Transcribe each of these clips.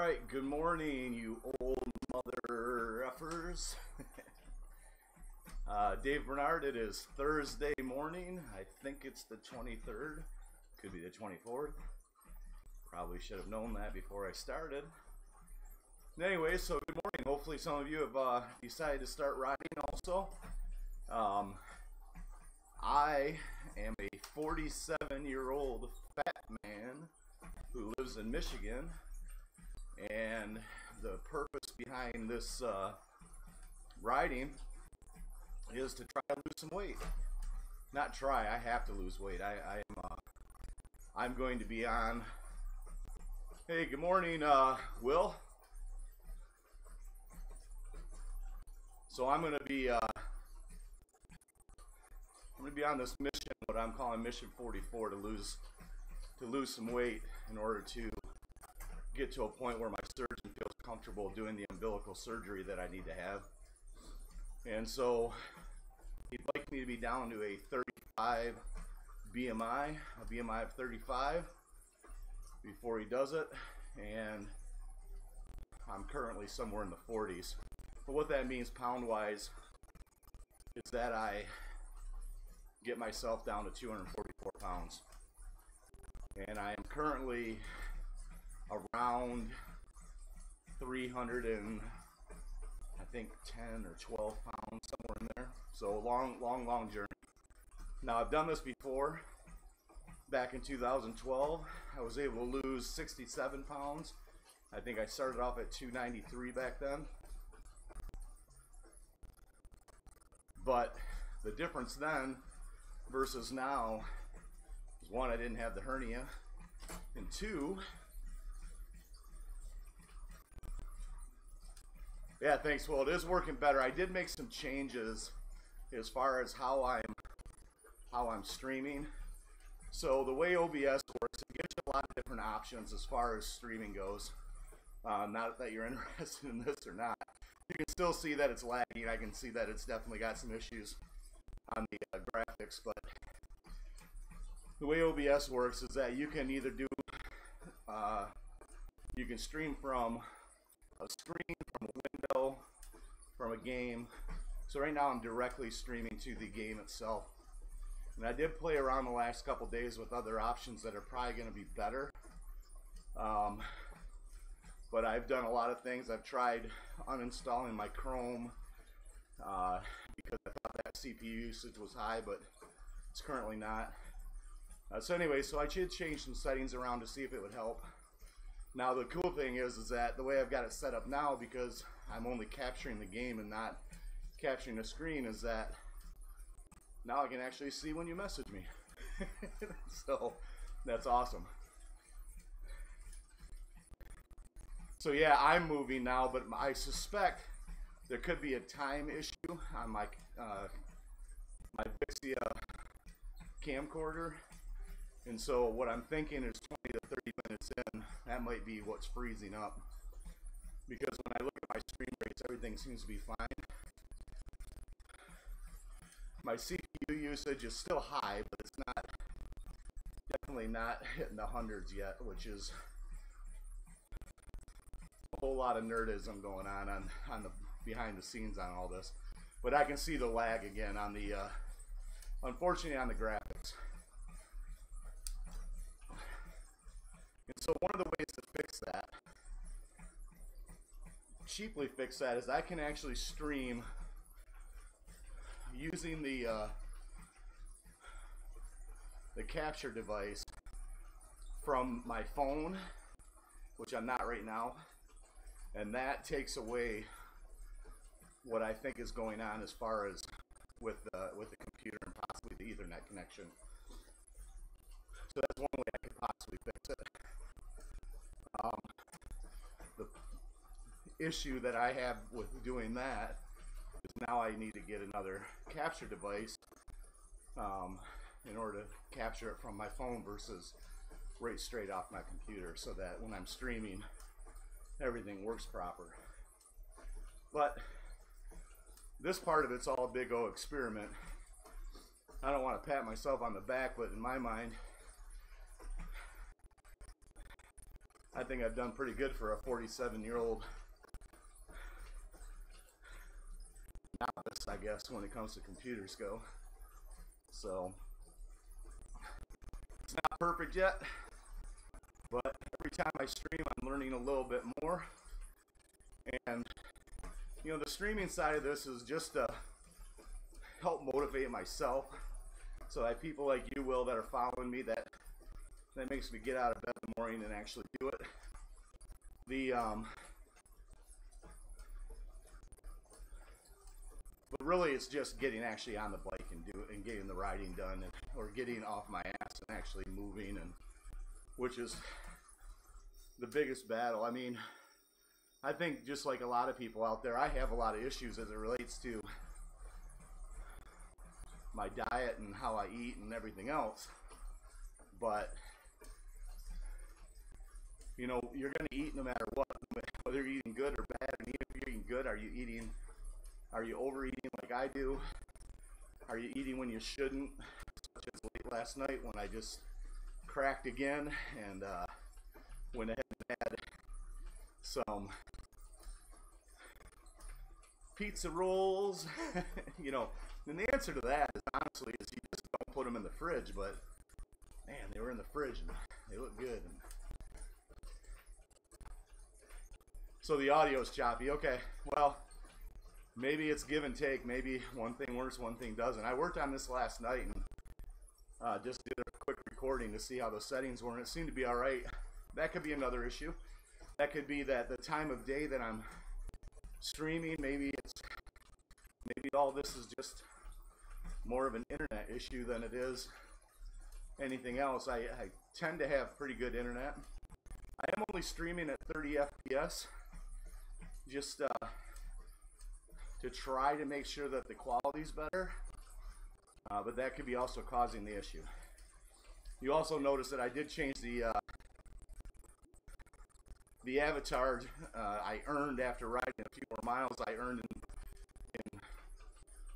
Alright, good morning, you old mother effers. Dave Bernard, it is Thursday morning. I think it's the 23rd. Could be the 24th. Probably should have known that before I started. Anyway, so good morning. Hopefully some of you have decided to start riding also. I am a 47-year-old fat man who lives in Michigan, and the purpose behind this riding is to try to lose some weight. Not try, I have to lose weight. I'm going to be on. Hey, good morning, Will. So I'm going to be on this mission, what I'm calling Mission 44, to lose some weight in order to get to a point where my surgeon feels comfortable doing the umbilical surgery that I need to have. And so he'd like me to be down to a 35 BMI, a BMI of 35 before he does it, and I'm currently somewhere in the 40s. But what that means pound-wise is that I get myself down to 244 pounds. And I am currently around 300 and I think 10 or 12 pounds, somewhere in there. So long journey. Now I've done this before. Back in 2012, I was able to lose 67 pounds. I think I started off at 293 back then. But the difference then versus now is, one, I didn't have the hernia, and two, yeah, thanks. Well, it is working better. I did make some changes as far as how I'm streaming. So the way OBS works, it gives you a lot of different options as far as streaming goes. Not that you're interested in this or not. You can still see that it's lagging. I can see that it's definitely got some issues on the graphics, but the way OBS works is that you can either do, you can stream from a screen, from a window, from a game. So right now I'm directly streaming to the game itself. And I did play around the last couple days with other options that are probably going to be better. But I've done a lot of things. I've tried uninstalling my Chrome because I thought that CPU usage was high, but it's currently not. So anyway, so I did change some settings around to see if it would help. Now the cool thing is that the way I've got it set up now, because I'm only capturing the game and not capturing the screen, is that now I can actually see when you message me. So that's awesome. So yeah, I'm moving now, but I suspect there could be a time issue on my my Vixia camcorder. And so what I'm thinking is 20 to 30 minutes in, that might be what's freezing up. Because when I look at my stream rates, everything seems to be fine. My CPU usage is still high, but it's definitely not hitting the hundreds yet, which is a whole lot of nerdism going on the behind the scenes on all this. But I can see the lag again on the, unfortunately, on the graphics. And so one of the ways to fix that, cheaply fix that, is I can actually stream using the capture device from my phone, which I'm not right now, and that takes away what I think is going on as far as with the computer and possibly the Ethernet connection. So that's one way I could possibly fix it. The issue that I have with doing that is now I need to get another capture device in order to capture it from my phone versus right straight off my computer, so that when I'm streaming, everything works proper. But this part of it's all a big old experiment. I don't want to pat myself on the back, but in my mind, I think I've done pretty good for a 47-year-old novice, I guess, when it comes to computers go. So it's not perfect yet, but every time I stream, I'm learning a little bit more. And you know, the streaming side of this is just to help motivate myself, so that people like you, Will, that are following me, that makes me get out of bed in the morning and actually do it. But really, it's just getting actually on the bike and getting the riding done, or getting off my ass and actually moving, and which is the biggest battle. I mean, I think just like a lot of people out there, I have a lot of issues as it relates to my diet and how I eat and everything else. But you know, you're going to eat no matter what, whether you're eating good or bad. And even if you're eating good, are you overeating like I do? Are you eating when you shouldn't? Such as late last night when I just cracked again and went ahead and had some pizza rolls. You know, and the answer to that is honestly is you just don't put them in the fridge. But man, they were in the fridge and they look good. And so the audio is choppy. Okay, well, maybe it's give and take. Maybe one thing works, one thing doesn't. I worked on this last night and just did a quick recording to see how the settings were, and it seemed to be all right. That could be another issue. That could be that the time of day that I'm streaming, maybe all this is just more of an internet issue than it is anything else. I tend to have pretty good internet. I am only streaming at 30 FPS, just to try to make sure that the quality's better, but that could be also causing the issue. You also notice that I did change the avatar. I earned after riding a few more miles. I earned in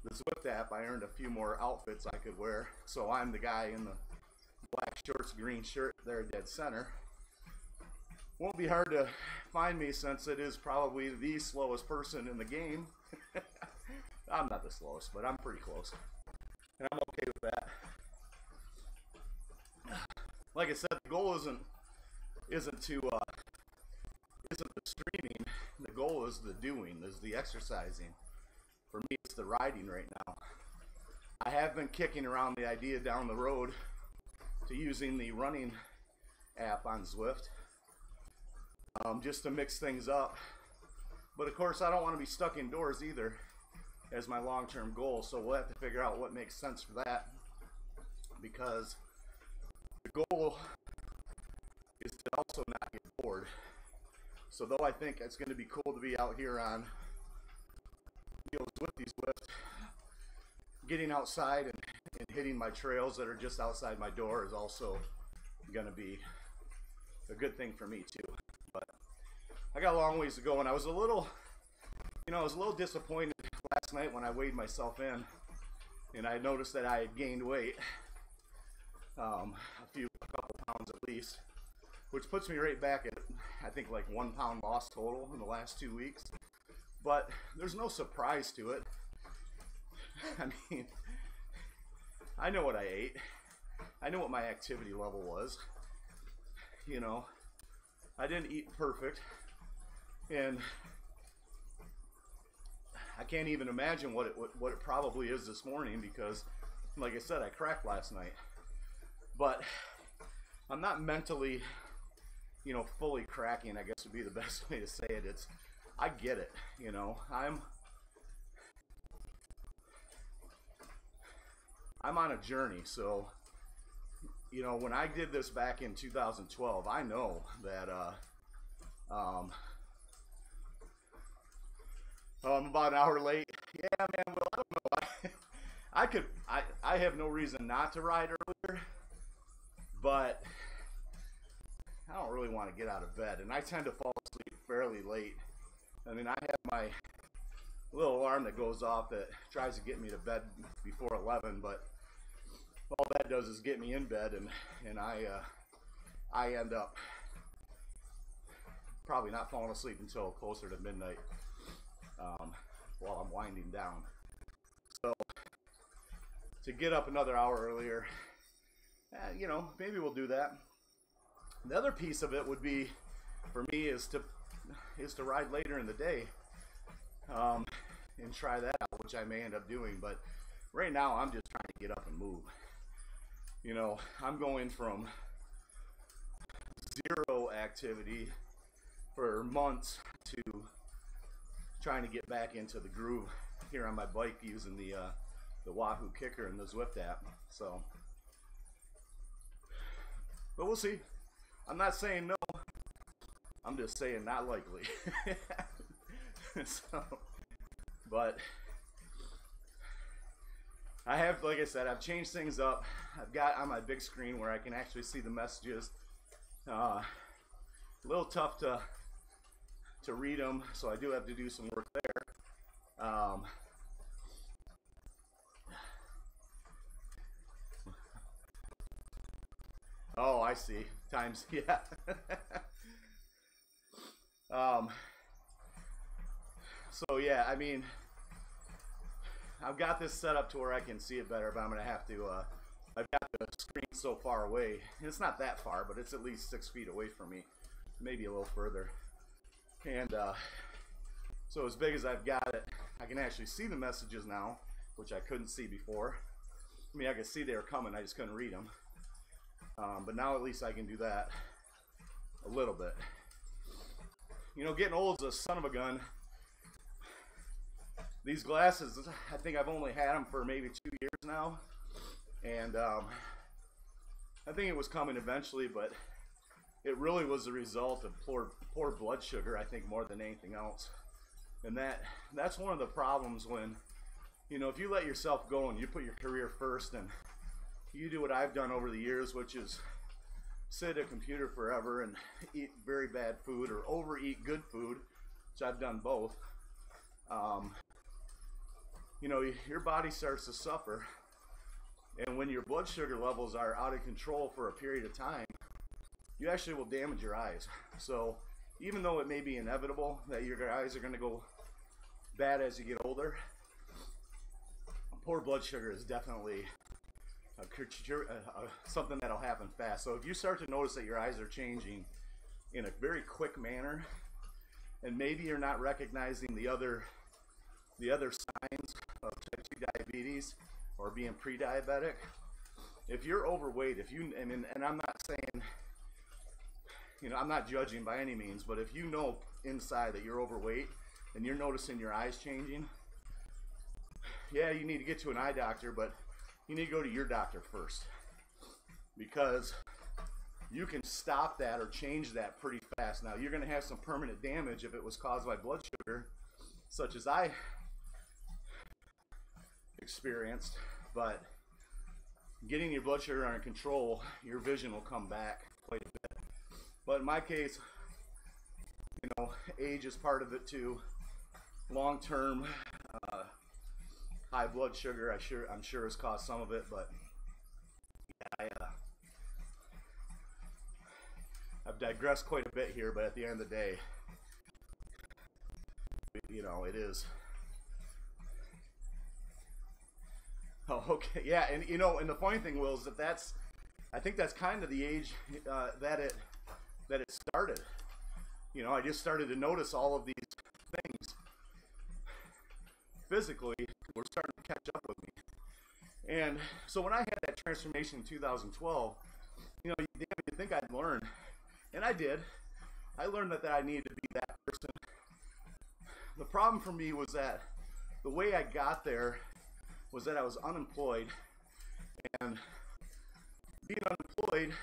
the Zwift app. I earned a few more outfits I could wear. So I'm the guy in the black shorts, green shirt there, dead center. Won't be hard to find me since it is probably the slowest person in the game. I'm not the slowest, but I'm pretty close, and I'm okay with that. Like I said, the goal isn't the streaming. The goal is the doing, is the exercising. For me, it's the riding right now. I have been kicking around the idea down the road to using the running app on Zwift, just to mix things up. But of course, I don't want to be stuck indoors either as my long-term goal, so we'll have to figure out what makes sense for that, because the goal is to also not get bored. So though I think it's going to be cool to be out here on Zwift, getting outside and hitting my trails that are just outside my door is also going to be a good thing for me too. But I got a long ways to go, and I was a little disappointed last night when I weighed myself in, and I noticed that I had gained weight, a couple pounds at least, which puts me right back at, I think, like 1 pound loss total in the last 2 weeks. But there's no surprise to it. I mean, I know what I ate. I know what my activity level was. You know, I didn't eat perfect, and I can't even imagine what it probably is this morning, because, like I said, I cracked last night. But I'm not mentally, you know, fully cracking, I guess would be the best way to say it. I get it, you know. I'm on a journey, so, you know, when I did this back in 2012, I know that I'm about an hour late. Yeah, man, well, I don't know. I have no reason not to ride earlier, but I don't really want to get out of bed, and I tend to fall asleep fairly late. I mean, I have my little alarm that goes off that tries to get me to bed before 11, but all that does is get me in bed, and I end up probably not falling asleep until closer to midnight while I'm winding down. So to get up another hour earlier, you know, maybe we'll do that. The other piece of it would be, for me, is to ride later in the day and try that out, which I may end up doing. But right now, I'm just trying to get up and move. You know, I'm going from zero activity for months to trying to get back into the groove here on my bike using the Wahoo Kickr and the Zwift app. So, but we'll see. I'm not saying no. I'm just saying not likely. So, but I have, like I said, I've changed things up. I've got on my big screen where I can actually see the messages. A little tough to read them, so I do have to do some work there. Oh, I see. Times, yeah. So yeah, I mean, I've got this set up to where I can see it better, but I'm gonna have to, I've got the screen so far away. It's not that far, but it's at least 6 feet away from me, maybe a little further. And so as big as I've got it, I can actually see the messages now, which I couldn't see before. I mean, I could see they were coming, I just couldn't read them. But now at least I can do that a little bit. You know, getting old is a son of a gun. These glasses, I think I've only had them for maybe 2 years now. And I think it was coming eventually, but it really was a result of poor blood sugar, I think, more than anything else. And that's one of the problems when, you know, if you let yourself go and you put your career first and you do what I've done over the years, which is sit at a computer forever and eat very bad food or overeat good food, which I've done both, you know, your body starts to suffer. And when your blood sugar levels are out of control for a period of time, you actually will damage your eyes. So even though it may be inevitable that your eyes are going to go bad as you get older, poor blood sugar is definitely something that'll happen fast. So if you start to notice that your eyes are changing in a very quick manner, and maybe you're not recognizing the other signs of type 2 diabetes or being pre-diabetic, if you're overweight, and I'm not saying, you know, I'm not judging by any means, but if you know inside that you're overweight and you're noticing your eyes changing, yeah, you need to get to an eye doctor, but you need to go to your doctor first, because you can stop that or change that pretty fast. Now, you're going to have some permanent damage if it was caused by blood sugar, such as I experienced, but getting your blood sugar under control, your vision will come back quite a bit. But in my case, you know, age is part of it too. Long-term high blood sugar, I'm sure has caused some of it, but yeah, I've digressed quite a bit here. But at the end of the day, you know, it is. Oh, okay, yeah, and you know, and the funny thing, Will, is that I think that's kind of the age that it started. You know, I just started to notice all of these things physically were starting to catch up with me. And so when I had that transformation in 2012, you know, you think I'd learn, and I did. I learned that I needed to be that person. The problem for me was that the way I got there was that I was unemployed, and being unemployed,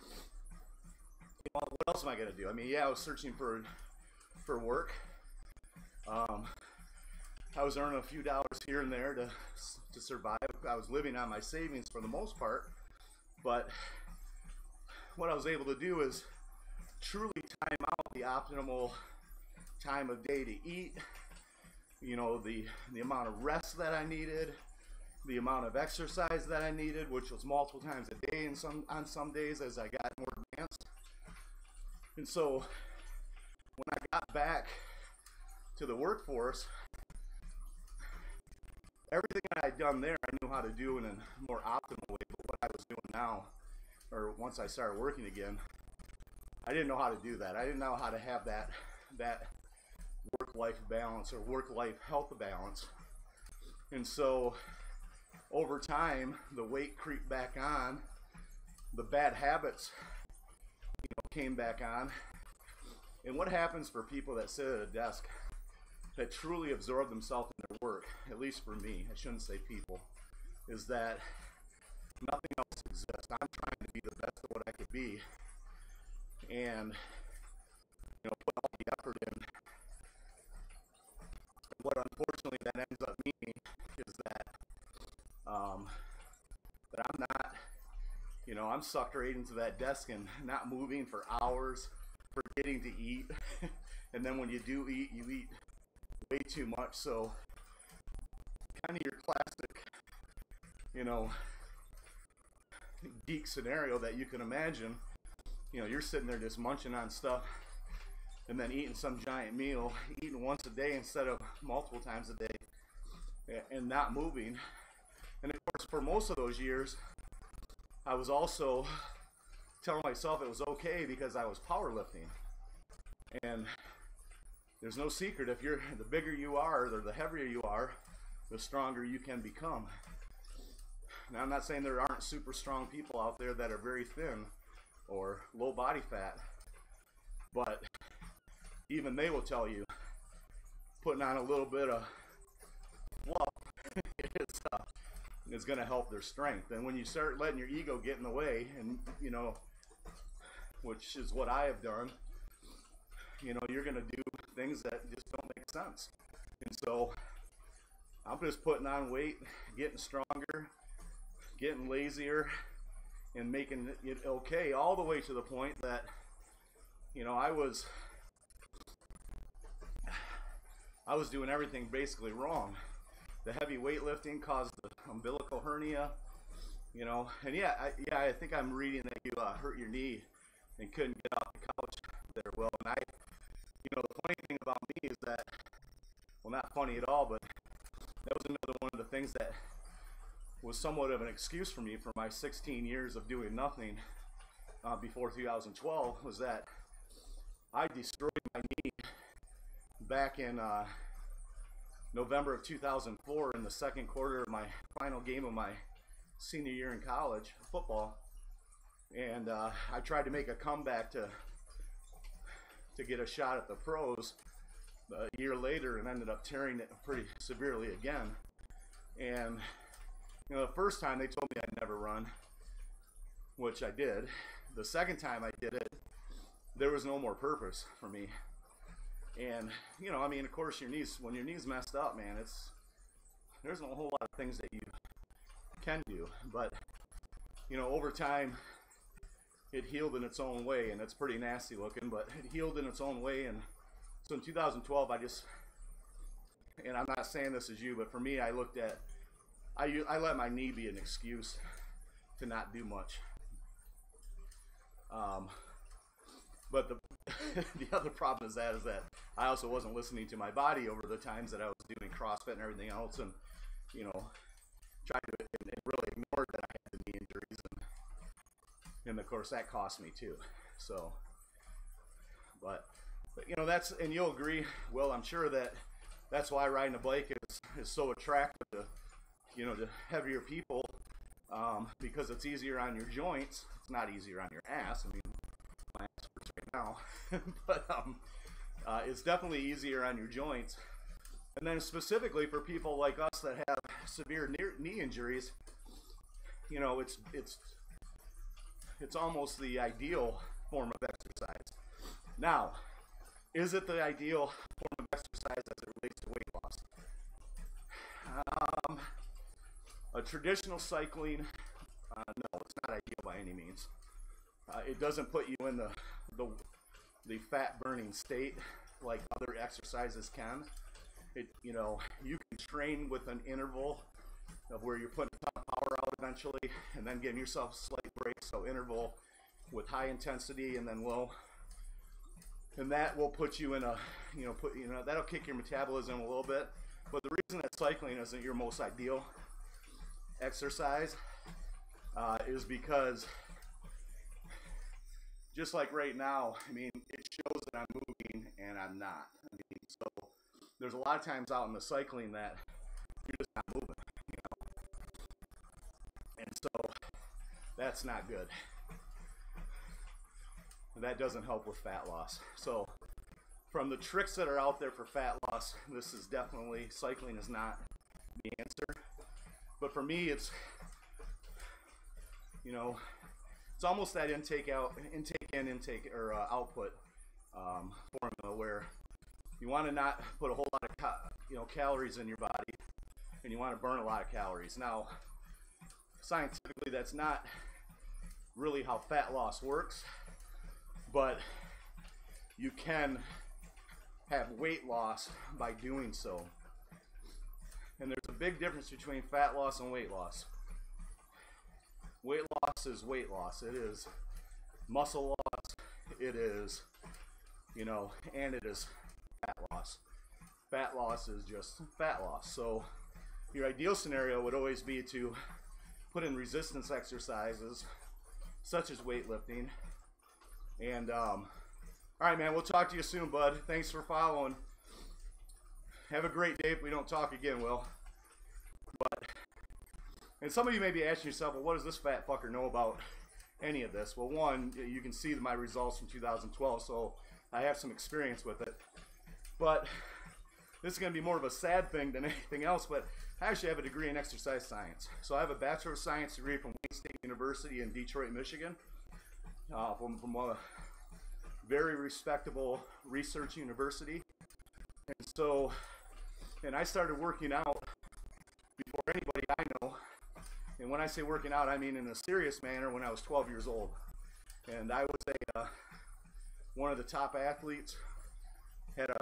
you know, what else am I going to do? I mean, yeah, I was searching for work. I was earning a few dollars here and there to survive. I was living on my savings for the most part, but what I was able to do is truly time out the optimal time of day to eat, you know, the amount of rest that I needed, the amount of exercise that I needed, which was multiple times a day on some days as I got more advanced. And so got back to the workforce, everything I had done there, I knew how to do in a more optimal way. But what I was doing now, or once I started working again, I didn't know how to do that. I didn't know how to have that work-life balance or work-life health balance. And so over time, the weight creeped back on, the bad habits, came back on. And what happens for people that sit at a desk that truly absorb themselves in their work, at least for me, I shouldn't say people, is that nothing else exists. I'm trying to be the best of what I could be, and put all the effort in. What unfortunately that ends up meaning is that that I'm not, I'm sucked right into that desk and not moving for hours, forgetting to eat, and then when you do eat, you eat way too much. So kind of your classic, geek scenario that you can imagine. You're sitting there just munching on stuff and then eating some giant meal, eating once a day instead of multiple times a day, and not moving. And of course, for most of those years, I was also telling myself it was okay because I was powerlifting. And there's no secret, if you're the bigger you are, or the heavier you are, the stronger you can become. Now, I'm not saying there aren't super strong people out there that are very thin or low body fat, but even they will tell you putting on a little bit of fluff is going to help their strength. And when you start letting your ego get in the way, and which is what I have done, you're going to do things that just don't make sense. And so I'm just putting on weight, getting stronger, getting lazier, and making it okay, all the way to the point that I was doing everything basically wrong. The heavy weightlifting caused the umbilical hernia, and I think I'm reading that you hurt your knee and couldn't get off the couch there. Well, and the funny thing about me is that, well, not funny at all, but that was another one of the things that was somewhat of an excuse for me for my 16 years of doing nothing before 2012, was that I destroyed my knee back in November of 2004 in the second quarter of my final game of my senior year in college football. And I tried to make a comeback to get a shot at the pros a year later, and ended up tearing it pretty severely again. And the first time they told me I'd never run, which I did. The second time I did it, there was no more purpose for me. And of course, when your knee's messed up, man, there's a whole lot of things that you can do. But over time, it healed in its own way, and it's pretty nasty looking, but it healed in its own way. And so in 2012, and I'm not saying this is you, but for me, I let my knee be an excuse to not do much. But the other problem is that I also wasn't listening to my body over the times that I was doing CrossFit and everything else, and tried to and really ignored that I had the knee injuries, and of course that cost me too. So, but that's, and you'll agree, Will, I'm sure that's why riding a bike is so attractive to to heavier people, because it's easier on your joints. It's not easier on your ass. My ass hurts right now, but it's definitely easier on your joints. And then specifically for people like us that have severe knee injuries, it's almost the ideal form of exercise. Now, is it the ideal form of exercise as it relates to weight loss? A traditional cycling, no, it's not ideal by any means. It doesn't put you in the fat burning state like other exercises can. You can train with an interval of where you're putting a ton of power out eventually, and then giving yourself slight breaks. So interval with high intensity and then low and that will put you in a, that'll kick your metabolism a little bit. But the reason that cycling isn't your most ideal exercise is because, just like right now, I mean, it shows that I'm moving and I'm not. I mean, so there's a lot of times out in the cycling that you're just not moving, and so that's not good. That doesn't help with fat loss. So from the tricks that are out there for fat loss, this is definitely, cycling is not the answer. But for me, it's, it's almost that intake output formula, where you want to not put a whole lot of calories in your body, and you want to burn a lot of calories. Now, scientifically, that's not really how fat loss works, but you can have weight loss by doing so. And there's a big difference between fat loss and weight loss. Weight loss is weight loss. It is muscle loss. It is, and it is fat loss. Fat loss is just fat loss. So your ideal scenario would always be to put in resistance exercises such as weightlifting. And all right, man, we'll talk to you soon, bud. Thanks for following. Have a great day if we don't talk again, Will. And some of you may be asking yourself, well, what does this fat fucker know about any of this? Well, one, you can see my results from 2012, so I have some experience with it. But this is going to be more of a sad thing than anything else, but I actually have a degree in exercise science. So I have a Bachelor of Science degree from Wayne State University in Detroit, Michigan, from a very respectable research university. And so, I started working out before anybody I know. And when I say working out, I mean in a serious manner when I was 12 years old. And I was one of the top athletes, had a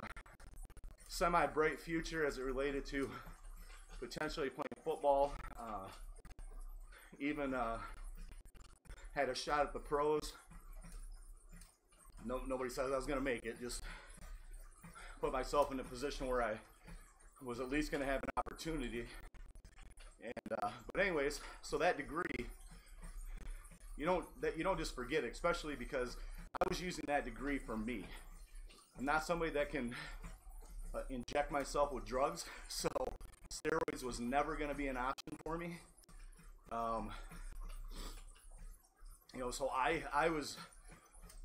semi-bright future as it related to potentially playing football, even had a shot at the pros. Nobody says I was going to make it, just put myself in a position where I was at least going to have an opportunity. And but anyways, so that degree, you don't just forget it, especially because I was using that degree for me. I'm not somebody that can inject myself with drugs, so steroids was never going to be an option for me. So I was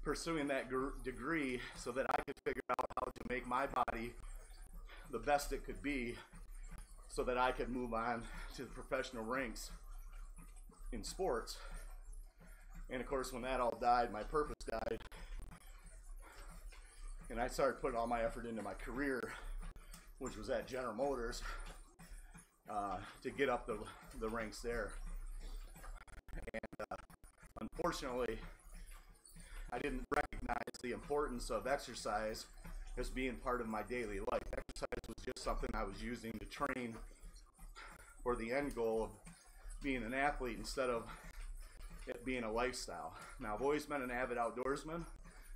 pursuing that degree so that I could figure out how to make my body the best it could be, so that I could move on to the professional ranks in sports. And of course, when that all died, my purpose died, and I started putting all my effort into my career, which was at General Motors, to get up the ranks there. And unfortunately, I didn't recognize the importance of exercise as being part of my daily life. Exercise was just something I was using to train for the end goal of being an athlete instead of it being a lifestyle. Now, I've always been an avid outdoorsman,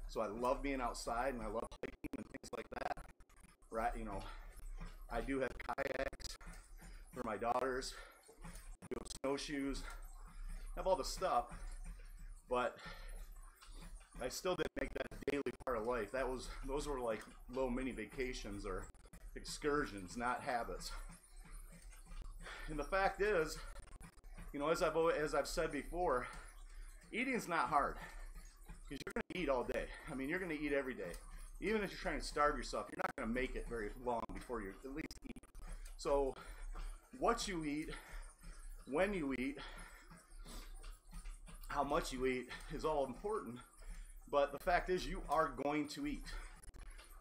so I love being outside and I love hiking and things like that. Right? I do have kayaks for my daughters, I do have snowshoes, I have all the stuff, but I still didn't make that a daily part of life. Those were like little mini vacations or excursions, not habits. And the fact is, as I've said before, eating's not hard, because you're going to eat all day. I mean, you're going to eat every day. Even if you're trying to starve yourself, you're not going to make it very long before you at least eat. So what you eat, when you eat, how much you eat is all important. But the fact is, you are going to eat.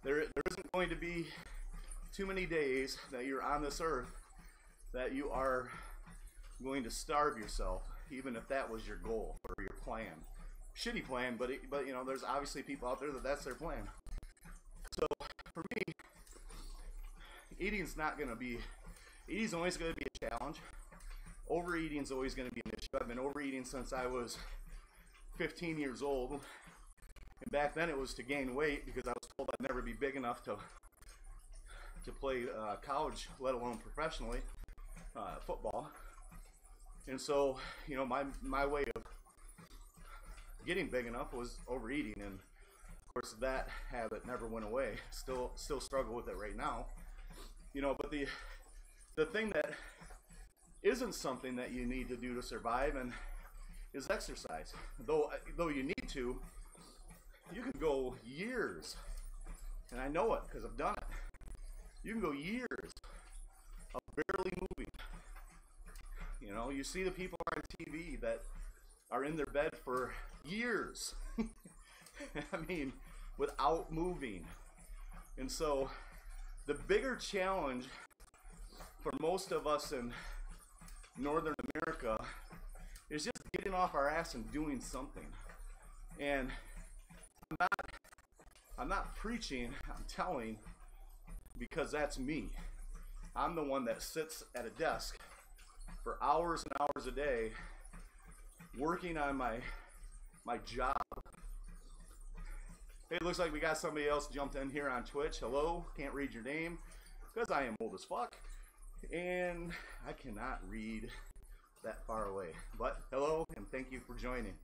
There isn't going to be too many days that you're on this earth that you are going to starve yourself, even if that was your goal or your plan. Shitty plan, but there's obviously people out there that's their plan. So for me, eating's always going to be a challenge. Overeating's always going to be an issue. I've been overeating since I was 15 years old. And back then it was to gain weight because I was told I'd never be big enough to play college, let alone professionally, football. And so, you know, my way of getting big enough was overeating, and of course that habit never went away. Still struggle with it right now. You know, but the thing that isn't something that you need to do to survive and is exercise. Though you need to, you can go years, and I know it because I've done it. You can go years of barely moving. You know, you see the people on TV that are in their bed for years. I mean, without moving. And so the bigger challenge for most of us in Northern America is just getting off our ass and doing something. And I'm not preaching, I'm telling, because that's me. I'm the one that sits at a desk for hours and hours a day working on my job. Hey, it looks like we got somebody else jumped in here on Twitch. Hello, can't read your name because I am old as fuck and I cannot read that far away. But hello and thank you for joining.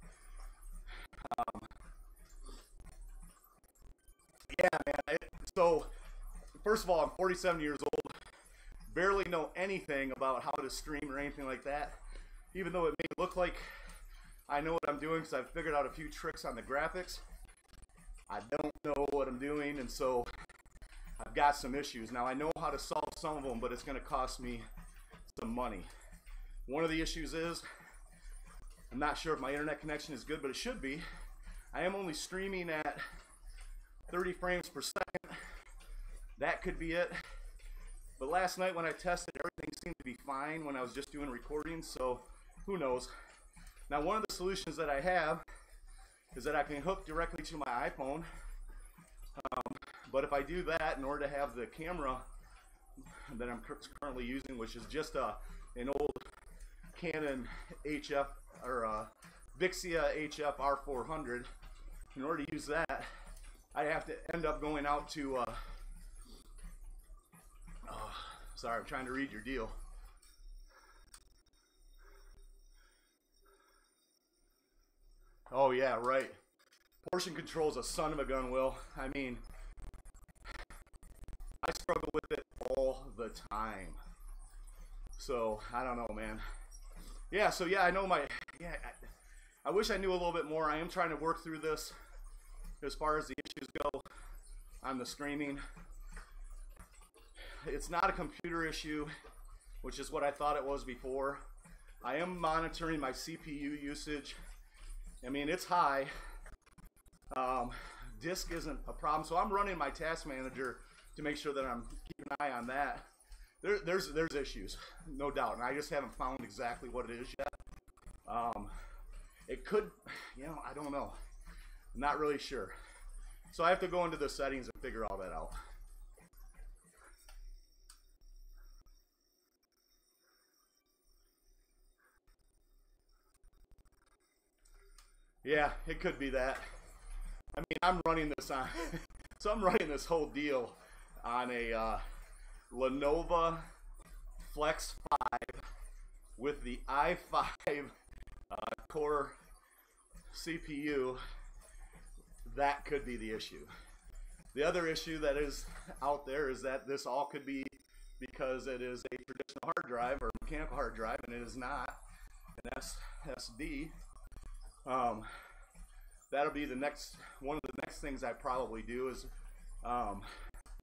Yeah, man. So first of all, I'm 47 years old. Barely know anything about how to stream or anything like that. Even though it may look like I know what I'm doing because I've figured out a few tricks on the graphics. I don't know what I'm doing, and so I've got some issues. Now I know how to solve some of them, but it's going to cost me some money. One of the issues is I'm not sure if my internet connection is good, but it should be. I am only streaming at 30 frames per second. That could be it. But last night when I tested, everything seemed to be fine when I was just doing recordings, so who knows. Now one of the solutions that I have is that I can hook directly to my iPhone. But if I do that, in order to have the camera that I'm currently using, which is just an old Canon HF or Vixia HF R400, in order to use that, I have to end up going out to sorry, I'm trying to read your deal. Oh yeah, right. Portion control is a son of a gun, Will. I mean, I struggle with it all the time. So, I don't know, man. Yeah, so yeah, I know I wish I knew a little bit more. I am trying to work through this as far as the issues go on the streaming. It's not a computer issue, which is what I thought it was before. I am monitoring my CPU usage. I mean, it's high. Disk isn't a problem, so I'm running my task manager to make sure that I'm keeping an eye on that. There's issues, no doubt, and I just haven't found exactly what it is yet. It could, you know, I don't know. I'm not really sure. So I have to go into the settings and figure all that out. Yeah, it could be that. I mean, I'm running this on, so I'm running this whole deal on a Lenovo Flex 5 with the i5 core CPU. That could be the issue. The other issue that is out there is that this all could be because it is a traditional hard drive or mechanical hard drive, and it is not an SSD. That'll be the next one of the next things I probably do is I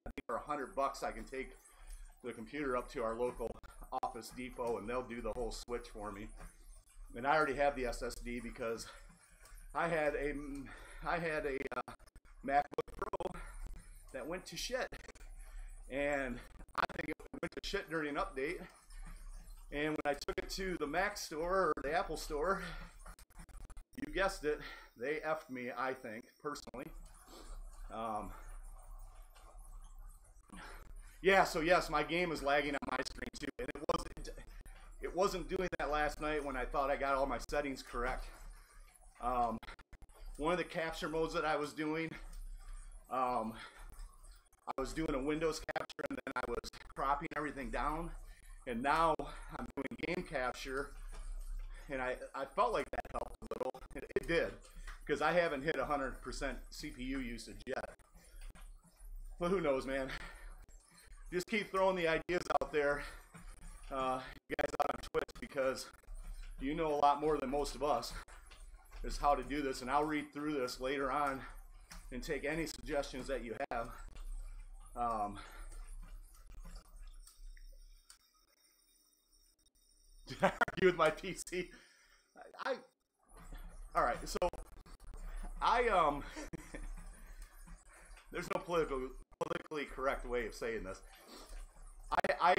think for $100 I can take the computer up to our local Office Depot and they'll do the whole switch for me. And I already have the SSD because I had a MacBook Pro that went to shit, and I think it went to shit during an update. And when I took it to the Mac store or the Apple store, you guessed it, they effed me, I think, personally. Yeah, so yes, my game is lagging on my screen too, and it wasn't doing that last night when I thought I got all my settings correct. one of the capture modes that I was doing, I was doing a Windows capture and then I was cropping everything down, and now I'm doing game capture, and I felt like that helped a little. It did, because I haven't hit 100% CPU usage yet. But who knows, man? Just keep throwing the ideas out there, you guys out on Twitch, because you know a lot more than most of us is how to do this, and I'll read through this later on and take any suggestions that you have. Did I argue with my PC? All right, so there's no politically correct way of saying this. I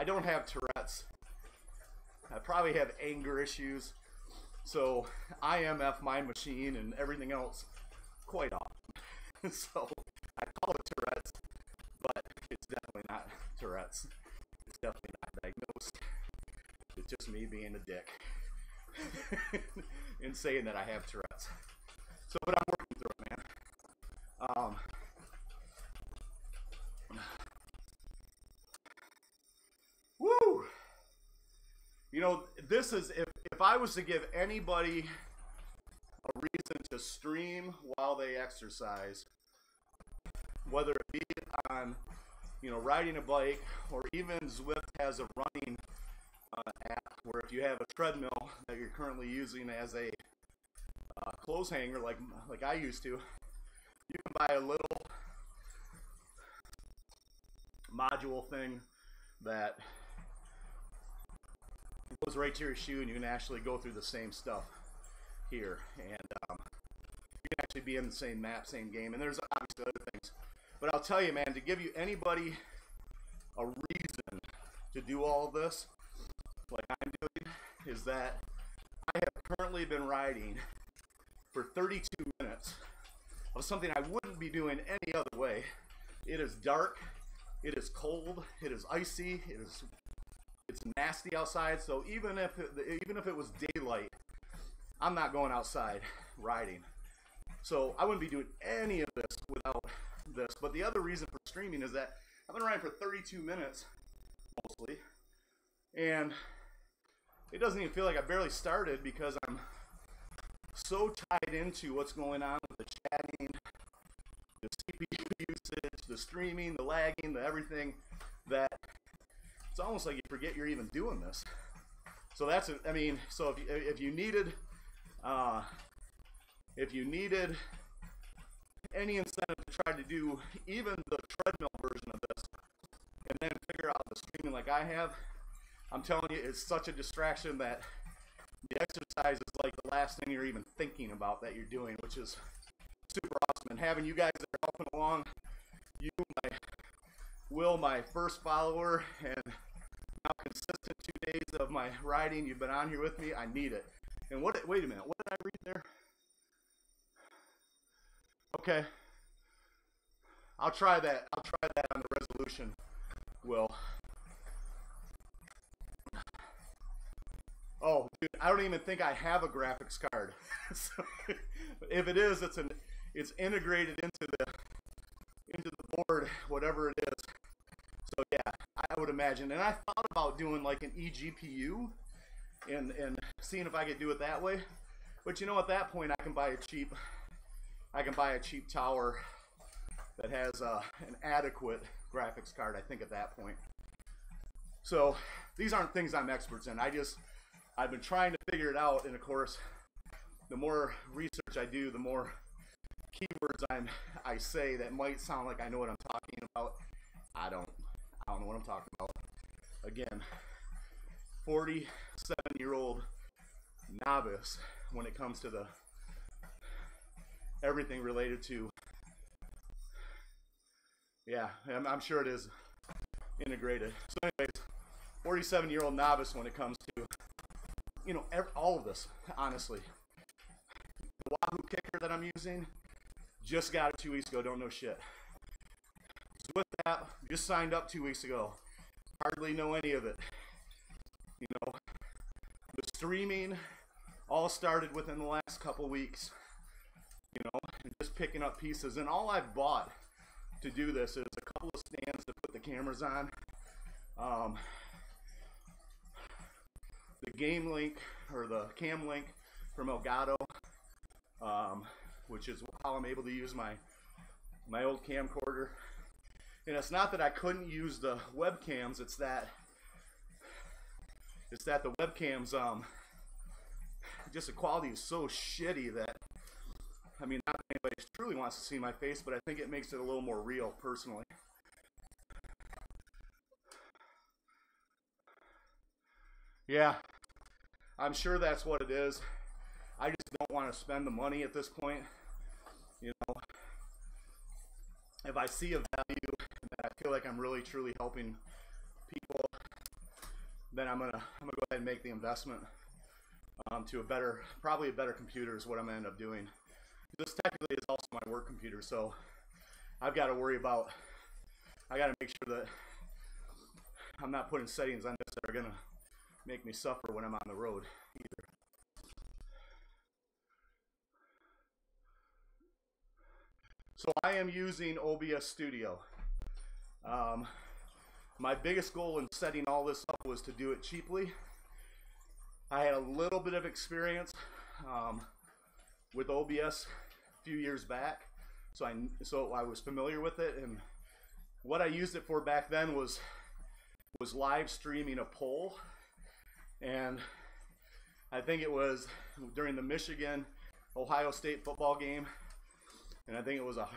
don't have Tourette's. I probably have anger issues, so I IMF my machine and everything else quite often. So I call it Tourette's, but it's definitely not Tourette's. It's definitely not diagnosed. It's just me being a dick and saying that I have Tourette's. So, but I'm working through it, man. Woo! You know, this is, if I was to give anybody a reason to stream while they exercise, whether it be on, you know, riding a bike, or even Zwift has a running app where if you have a treadmill that you're currently using as a clothes hanger, like I used to, you can buy a little module thing that goes right to your shoe, and you can actually go through the same stuff here, and you can actually be in the same map, same game, and there's obviously other things. But I'll tell you, man, to give you anybody a reason to do all of this like I'm doing, is that I have currently been riding for 32 minutes of something I wouldn't be doing any other way. It is dark, it is cold, it is icy, it's nasty outside. So even if it was daylight, I'm not going outside riding. So I wouldn't be doing any of this without this. But the other reason for streaming is that I've been riding for 32 minutes mostly, and it doesn't even feel like I barely started, because I'm so tied into what's going on with the chatting, the CPU usage, the streaming, the lagging, the everything, that it's almost like you forget you're even doing this. So that's, I mean, so if you needed any incentive to try to do even the treadmill version of this, and then figure out the streaming like I have, I'm telling you, it's such a distraction that the exercise is like the last thing you're even thinking about that you're doing, which is super awesome. And having you guys that are helping along, you, my first follower, and now consistent 2 days of my riding, you've been on here with me. I need it. And wait a minute, what did I read there? Okay, I'll try that on the resolution, Will. Oh, dude, I don't even think I have a graphics card. So, if it is, it's integrated into the board, whatever it is. So yeah, I would imagine. And I thought about doing like an eGPU and seeing if I could do it that way. But you know, at that point, I can buy a cheap tower that has an adequate graphics card, I think, at that point. So these aren't things I'm experts in. I've been trying to figure it out, and of course, the more research I do, the more keywords I say that might sound like I know what I'm talking about. I don't know what I'm talking about. Again, 47-year-old novice when it comes to everything related to, yeah, I'm sure it is integrated. So anyways, 47-year-old novice when it comes to, you know, all of this, honestly. The Wahoo Kickr that I'm using, just got it 2 weeks ago, don't know shit. Zwift app, just signed up 2 weeks ago. Hardly know any of it. You know, the streaming, all started within the last couple weeks, you know, and just picking up pieces. And all I've bought to do this is a couple of stands to put the cameras on, the game link or the cam link from Elgato, which is how I'm able to use my old camcorder. And it's not that I couldn't use the webcams, it's that the webcams, just the quality is so shitty that, I mean, not that anybody truly wants to see my face, but I think it makes it a little more real, personally. Yeah, I'm sure that's what it is. I just don't want to spend the money at this point. You know, if I see a value that I feel like I'm really truly helping people, then I'm gonna go ahead and make the investment to probably a better computer is what I'm gonna end up doing. This technically is also my work computer, so I gotta make sure that I'm not putting settings on this that are gonna make me suffer when I'm on the road either. So I am using OBS Studio. My biggest goal in setting all this up was to do it cheaply. I had a little bit of experience with OBS a few years back, so I was familiar with it, and what I used it for back then was live streaming a poll, and I think it was during the Michigan-Ohio State football game, and I think it was a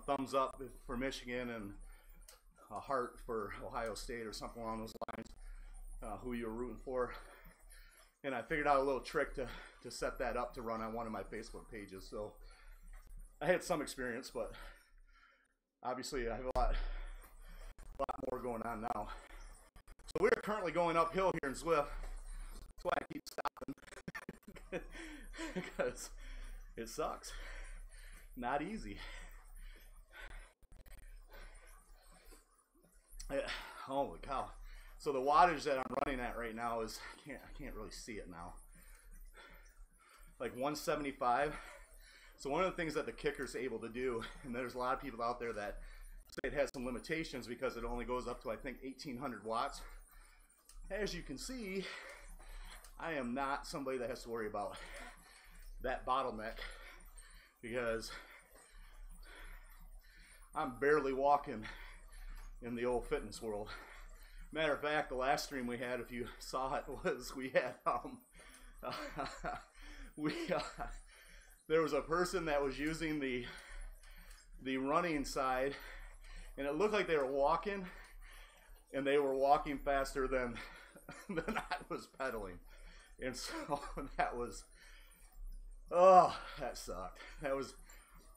thumbs up for Michigan and a heart for Ohio State or something along those lines, who you were rooting for. And I figured out a little trick to set that up to run on one of my Facebook pages. So I had some experience, but obviously I have a lot more going on now. So we're currently going uphill here in Zwift. That's why I keep stopping, because it sucks. Not easy. Holy cow. So the wattage that I'm running at right now is, I can't really see it now, like 175. So one of the things that the Kickr's able to do, and there's a lot of people out there that say it has some limitations because it only goes up to, I think, 1800 watts. As you can see, I am not somebody that has to worry about that bottleneck, because I'm barely walking in the old fitness world. Matter of fact, the last stream we had, if you saw it, was we had there was a person that was using the running side, and it looked like they were walking, and they were walking faster than I was pedaling, and so that was, oh, that sucked. That was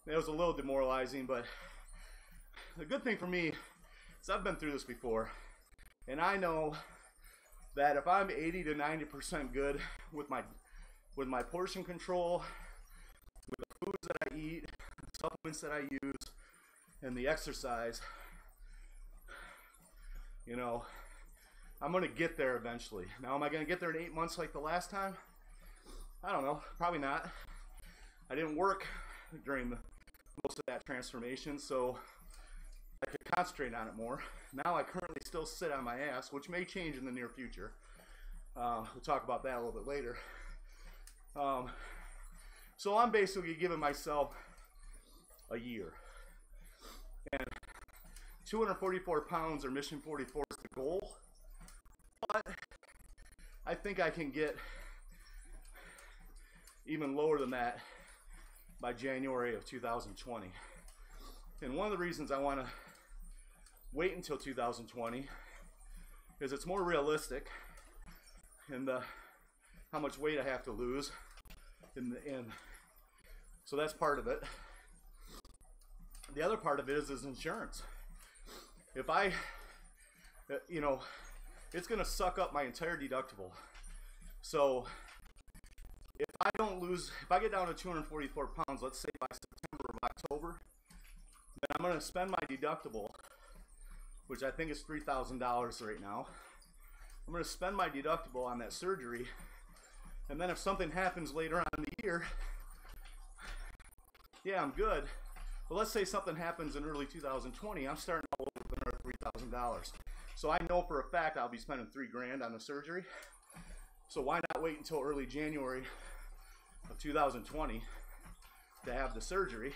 a little demoralizing, but the good thing for me is I've been through this before. And I know that if I'm 80 to 90% good with my portion control, with the foods that I eat, the supplements that I use, and the exercise, you know, I'm going to get there eventually. Now, am I going to get there in 8 months like the last time? I don't know. Probably not. I didn't work during most of that transformation, so I could concentrate on it more. Now I currently still sit on my ass, which may change in the near future. We'll talk about that a little bit later. So I'm basically giving myself a year. And 244 pounds or Mission 44 is the goal. But I think I can get even lower than that by January of 2020. And one of the reasons I want to wait until 2020 is it's more realistic in how much weight I have to lose, and so that's part of it. The other part of it is insurance. If I, it's going to suck up my entire deductible. So if I get down to 244 pounds, let's say by September or October, then I'm going to spend my deductible, which I think is $3,000 right now. I'm going to spend my deductible on that surgery, And then if something happens later on in the year, yeah, I'm good. But let's say something happens in early 2020, I'm starting all over with another $3,000. So I know for a fact I'll be spending $3,000 on the surgery. So why not wait until early January of 2020 to have the surgery,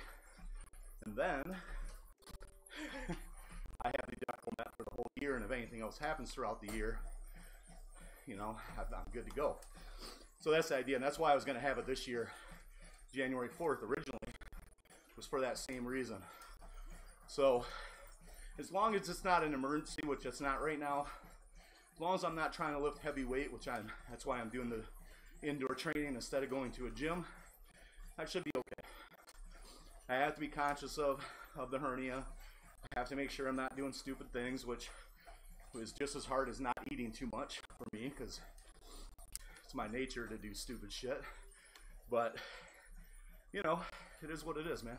and then I have the deductible met for the whole year, and if anything else happens throughout the year, you know, I'm good to go. So that's the idea, and that's why I was going to have it this year, January 4th originally, was for that same reason. So as long as it's not an emergency, which it's not right now, as long as I'm not trying to lift heavy weight, which that's why I'm doing the indoor training instead of going to a gym, I should be okay. I have to be conscious of the hernia. I have to make sure I'm not doing stupid things, which is just as hard as not eating too much for me, because it's my nature to do stupid shit. But, you know, it is what it is, man.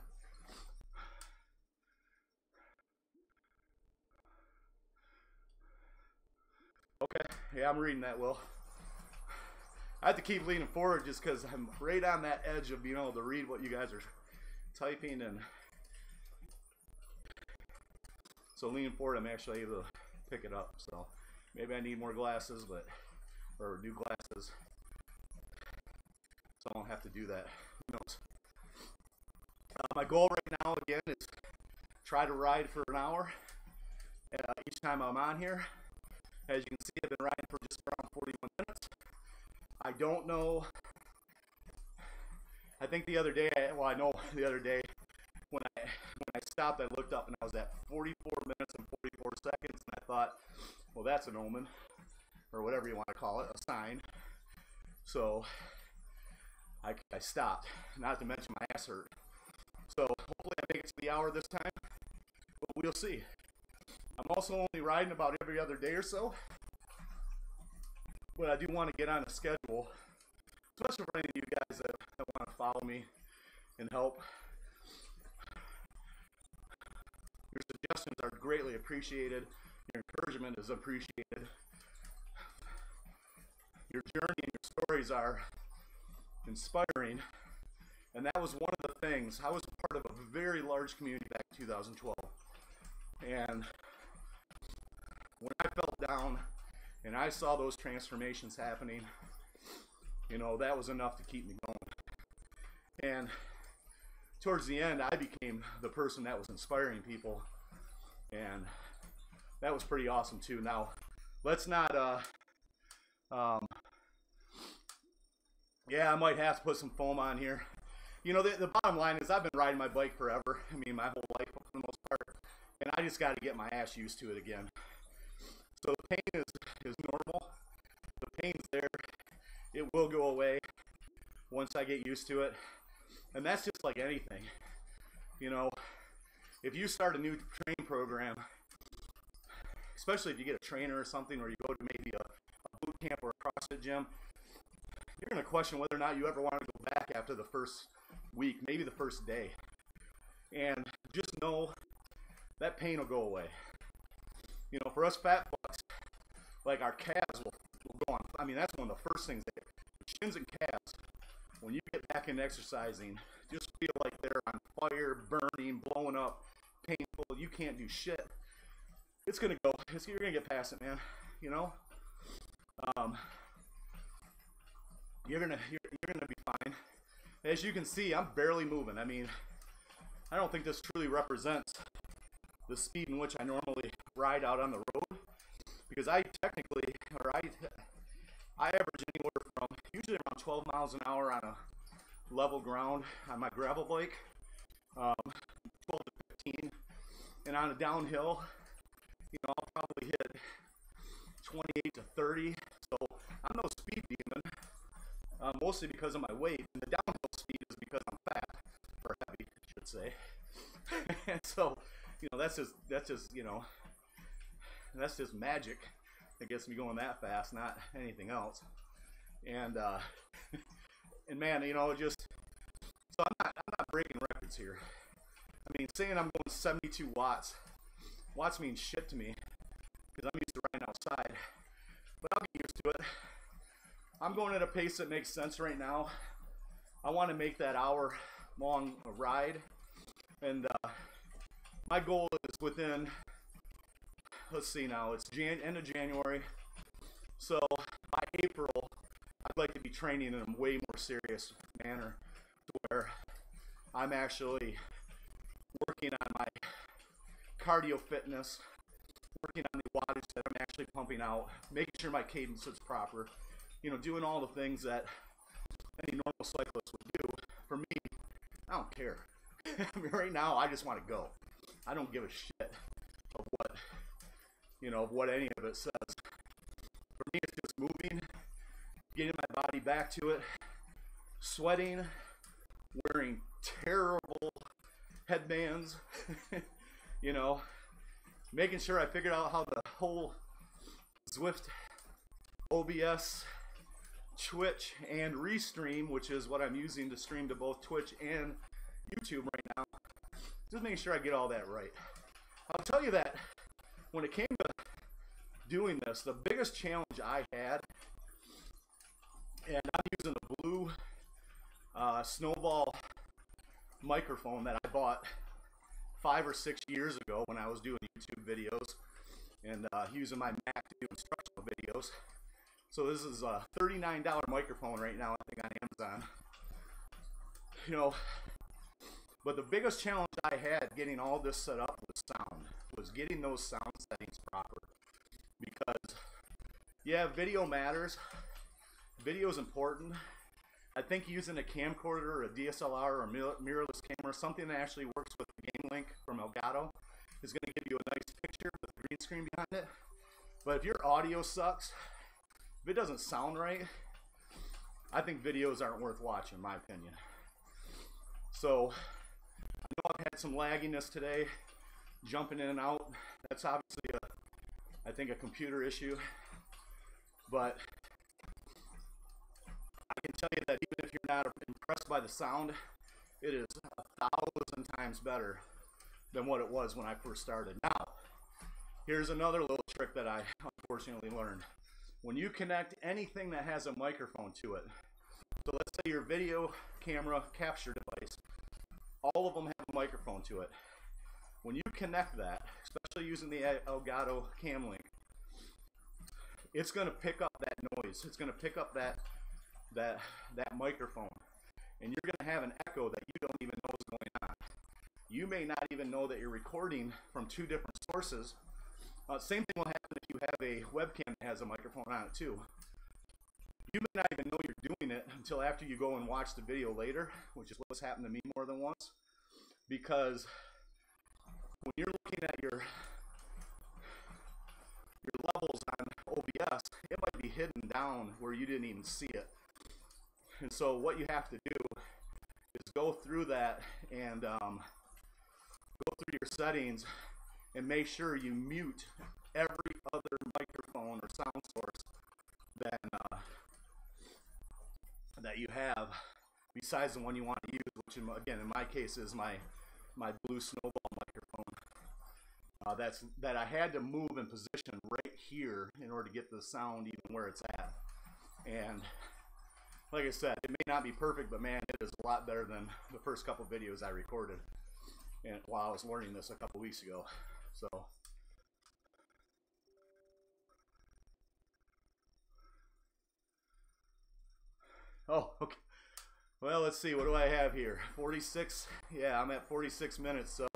Okay, yeah, I'm reading that, Will. I have to keep leaning forward just because I'm right on that edge of being able to read what you guys are typing, and so leaning forward, I'm actually able to pick it up. So maybe I need more glasses, or new glasses, so I don't have to do that. Who knows? My goal right now, again, is try to ride for an hour each time I'm on here. As you can see, I've been riding for just around 41 minutes. I don't know. I think the other day, I know the other day when I stopped, I looked up and I was at 44 minutes and 44 seconds, and I thought, well, that's an omen, or whatever you want to call it, a sign. So I stopped, not to mention my ass hurt. So hopefully I make it to the hour this time, but we'll see. I'm also only riding about every other day or so, but I do want to get on a schedule, especially for any of you guys that want to follow me and help. Your suggestions are greatly appreciated. Your encouragement is appreciated. Your journey and your stories are inspiring. And that was one of the things. I was part of a very large community back in 2012. And when I fell down and I saw those transformations happening, you know, that was enough to keep me going. And towards the end, I became the person that was inspiring people, and that was pretty awesome too. Now, let's not, yeah, I might have to put some foam on here. You know, the bottom line is I've been riding my bike forever. I mean, my whole life for the most part, and I just got to get my ass used to it again. So the pain is normal. The pain's there. It will go away once I get used to it. And that's just like anything. You know, if you start a new training program, especially if you get a trainer or something, or you go to maybe a boot camp or a CrossFit gym, you're going to question whether or not you ever want to go back after the first week, maybe the first day. And just know that pain will go away. You know, for us fat fucks, like our calves will go on. I mean, that's one of the first things that shins and calves, when you get back into exercising, just feel like they're on fire, burning, blowing up, painful. You can't do shit. It's gonna go. You're gonna get past it, man. You know, you're gonna be fine. As you can see, I'm barely moving. I mean, I don't think this truly represents the speed in which I normally ride out on the road, because I technically, or I average anywhere from usually around 12 miles an hour on a level ground on my gravel bike, 12 to 15, and on a downhill, you know, I'll probably hit 28 to 30. So I'm no speed demon, mostly because of my weight, and the downhill speed is because I'm fat, or heavy, I should say. And so, you know, that's just, you know, that's just magic that gets me going that fast, not anything else. And and man, you know, just, so I'm not breaking records here. I mean, saying I'm going 72 watts means shit to me, because I'm used to riding outside, but I'll get used to it. I'm going at a pace that makes sense right now. I want to make that hour-long ride, and my goal is within, let's see now, it's end of January, so by April, I'd like to be training in a way more serious manner to where I'm actually working on my cardio fitness, working on the wattage that I'm actually pumping out, making sure my cadence is proper, you know, doing all the things that any normal cyclist would do. For me, I don't care. I mean, right now, I just want to go. I don't give a shit of what, you know, of what any of it says. For me, it's just moving, getting my body back to it, sweating, wearing terrible headbands, you know, making sure I figured out how the whole Zwift, OBS, Twitch, and Restream, which is what I'm using to stream to both Twitch and YouTube right now, just making sure I get all that right. I'll tell you that when it came to doing this, the biggest challenge I had, and I'm using the blue Snowball microphone that I bought 5 or 6 years ago when I was doing YouTube videos and using my Mac to do instructional videos. So this is a $39 microphone right now, I think, on Amazon. You know, but the biggest challenge I had getting all this set up with sound was getting those sound settings proper. Because, yeah, video matters. Video is important. I think using a camcorder or a DSLR or a mirrorless camera, something that actually works with the Game Link from Elgato, is going to give you a nice picture with a green screen behind it. But if your audio sucks, if it doesn't sound right, I think videos aren't worth watching, in my opinion. So, I know I've had some lagginess today, jumping in and out. That's obviously, I think, a computer issue. But I can tell you that even if you're not impressed by the sound, it is 1,000 times better than what it was when I first started. Now, here's another little trick that I unfortunately learned. When you connect anything that has a microphone to it, so let's say your video camera capture device, all of them have a microphone to it. When you connect that, especially using the Elgato Cam Link, it's going to pick up that noise. It's going to pick up that microphone, and you're going to have an echo that you don't even know is going on. You may not even know that you're recording from 2 different sources. Same thing will happen if you have a webcam that has a microphone on it too. You may not even know you're doing it until after you go and watch the video later, which is what's happened to me more than once. Because when you're looking at your levels on OBS, it might be hidden down where you didn't even see it. And so what you have to do is go through that and go through your settings and make sure you mute every other microphone or sound source that you have besides the one you want to use, which again in my case is my blue Snowball microphone. That I had to move and position right here in order to get the sound even where it's at. And like I said, it may not be perfect, but man, it is a lot better than the first couple videos I recorded and while I was learning this a couple weeks ago. So oh, okay. Well, let's see. What do I have here? 46. Yeah, I'm at 46 minutes. So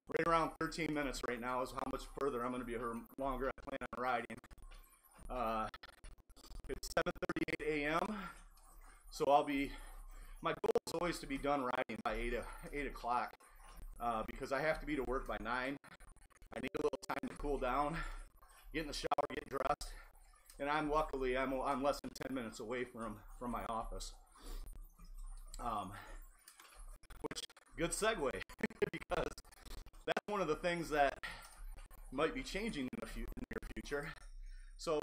right around 13 minutes right now is how much further I'm going to be longer I plan on riding. It's 7:38 a.m. So my goal is always to be done riding by 8 o'clock because I have to be to work by 9. I need a little time to cool down, get in the shower, get dressed, and I'm less than 10 minutes away from my office. Which, good segue, because that's one of the things that might be changing in the near future. So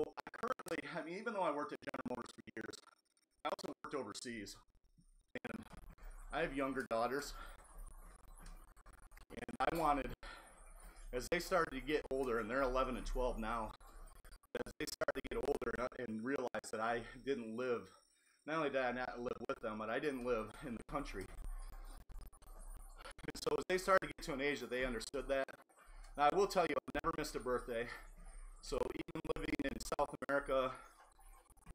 I mean, even though I worked at General Motors for years, I also worked overseas. And I have younger daughters. And I wanted, as they started to get older, and they're 11 and 12 now, as they started to get older and realize that I didn't live, not only did I not live with them, but I didn't live in the country. And so as they started to get to an age that they understood that, now I will tell you, I've never missed a birthday. So even living in South America,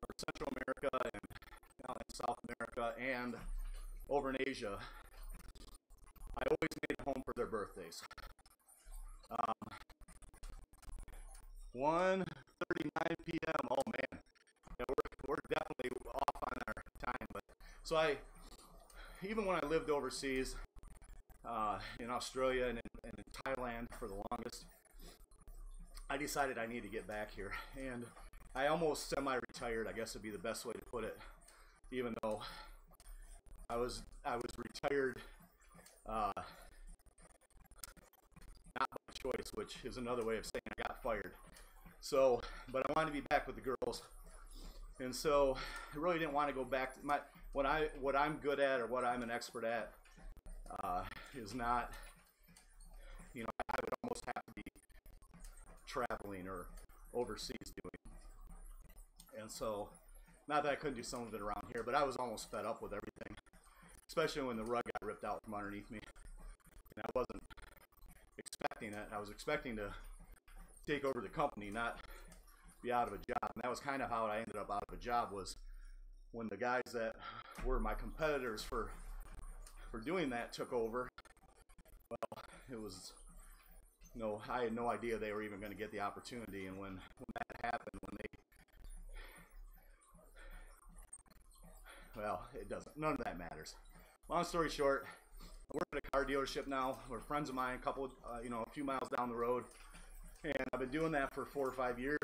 or Central America, and now in South America, and over in Asia, I always made it home for their birthdays. 1:39 p.m. Oh man, yeah, we're definitely off on our time. But so even when I lived overseas, in Australia and in Thailand for the longest, I decided I need to get back here, and I almost semi-retired, I guess would be the best way to put it, even though I was retired not by choice, which is another way of saying I got fired. So, but I wanted to be back with the girls, and so I really didn't want to go back to what I'm good at or what I'm an expert at is not, you know, I would almost have to be traveling or overseas doing. And so, not that I couldn't do some of it around here, but I was almost fed up with everything, especially when the rug got ripped out from underneath me. And I wasn't expecting it. I was expecting to take over the company, not be out of a job. And that was kind of how I ended up out of a job, was when the guys that were my competitors for doing that took over. Well, it was I had no idea they were even going to get the opportunity. And when that happened, well, it doesn't, none of that matters. Long story short, I work at a car dealership now. We're friends of mine, a few miles down the road, and I've been doing that for 4 or 5 years.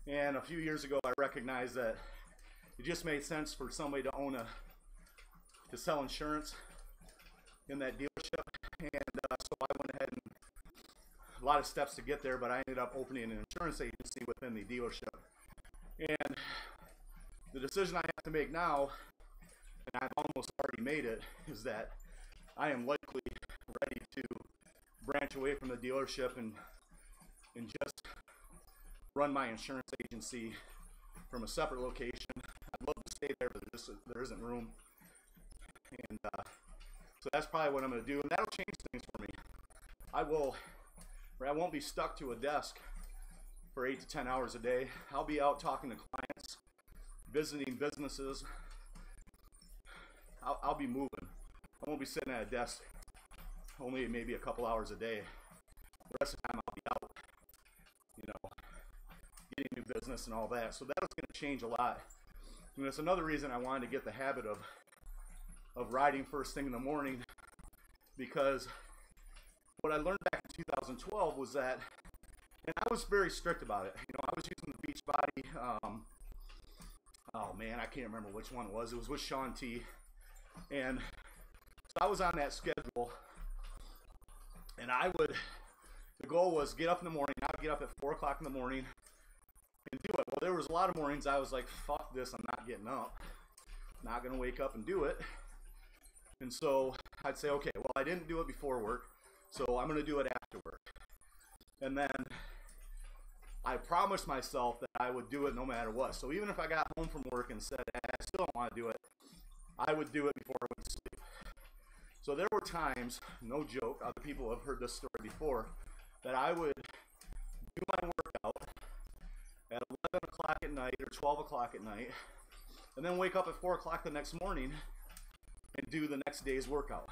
And a few years ago, I recognized that it just made sense for somebody to sell insurance in that dealership. And so I went ahead and a lot of steps to get there, but I ended up opening an insurance agency within the dealership. And the decision I have to make now, and I've almost already made it, is that I am likely ready to branch away from the dealership and just run my insurance agency from a separate location. I'd love to stay there, but there isn't room. And so that's probably what I'm going to do, and that'll change things for me. I won't be stuck to a desk for 8 to 10 hours a day. I'll be out talking to clients, visiting businesses. I'll be moving. I won't be sitting at a desk only maybe a couple hours a day. The rest of the time I'll be out, getting new business and all that. So that's going to change a lot. And that's another reason I wanted to get the habit of riding first thing in the morning, because what I learned back in 2012 was that, and I was very strict about it. I was using the Beachbody. Oh man, I can't remember which one it was. It was with Sean T. And so I was on that schedule, and the goal was get up in the morning. I would get up at 4 o'clock in the morning and do it. Well, there was a lot of mornings I was like, fuck this, I'm not getting up. Not going to wake up and do it. And so I'd say, okay, well, I didn't do it before work, so I'm going to do it after work. And then I promised myself that I would do it no matter what. So even if I got home from work and said, I still don't want to do it, I would do it before I went to sleep. So there were times, no joke, other people have heard this story before, that I would do my workout at 11 o'clock at night or 12 o'clock at night, and then wake up at 4 o'clock the next morning and do the next day's workout.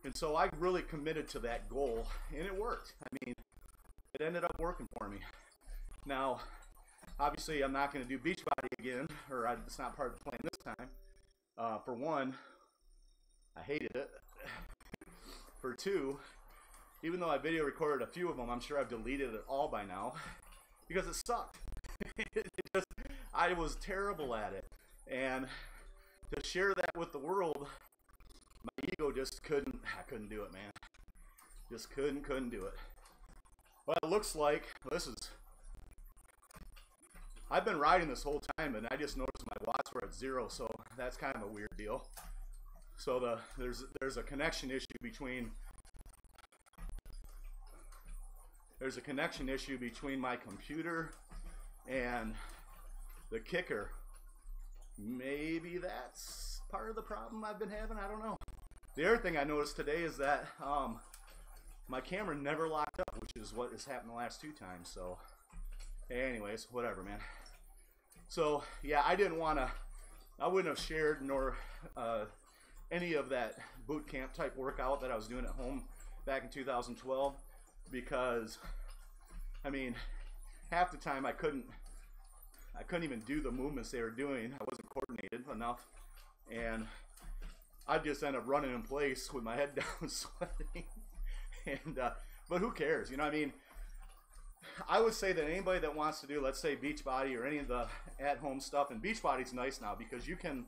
And so I really committed to that goal, and it worked. I mean, it ended up working for me. Now, obviously, I'm not going to do Beachbody again, or it's not part of the plan this time. For one, I hated it. For two, even though I video recorded a few of them, I'm sure I've deleted it all by now, because it sucked. I was terrible at it. And to share that with the world, my ego just I couldn't do it, man. Just couldn't do it. Well, it looks like, I've been riding this whole time, and I just noticed my watts were at 0, so that's kind of a weird deal. So there's a connection issue between there's a connection issue between my computer and the Kickr. Maybe that's part of the problem I've been having, I don't know. The other thing I noticed today is that my camera never locked up, which is what has happened the last 2 times. So anyways, whatever, man. So yeah, I wouldn't have shared nor any of that boot camp type workout that I was doing at home back in 2012, because I mean, half the time I couldn't even do the movements they were doing. I wasn't coordinated enough, and I'd just end up running in place with my head down, sweating. And but who cares, you know what I mean? I would say that anybody that wants to do, let's say, Beachbody or any of the at-home stuff, and Beachbody's nice now because you can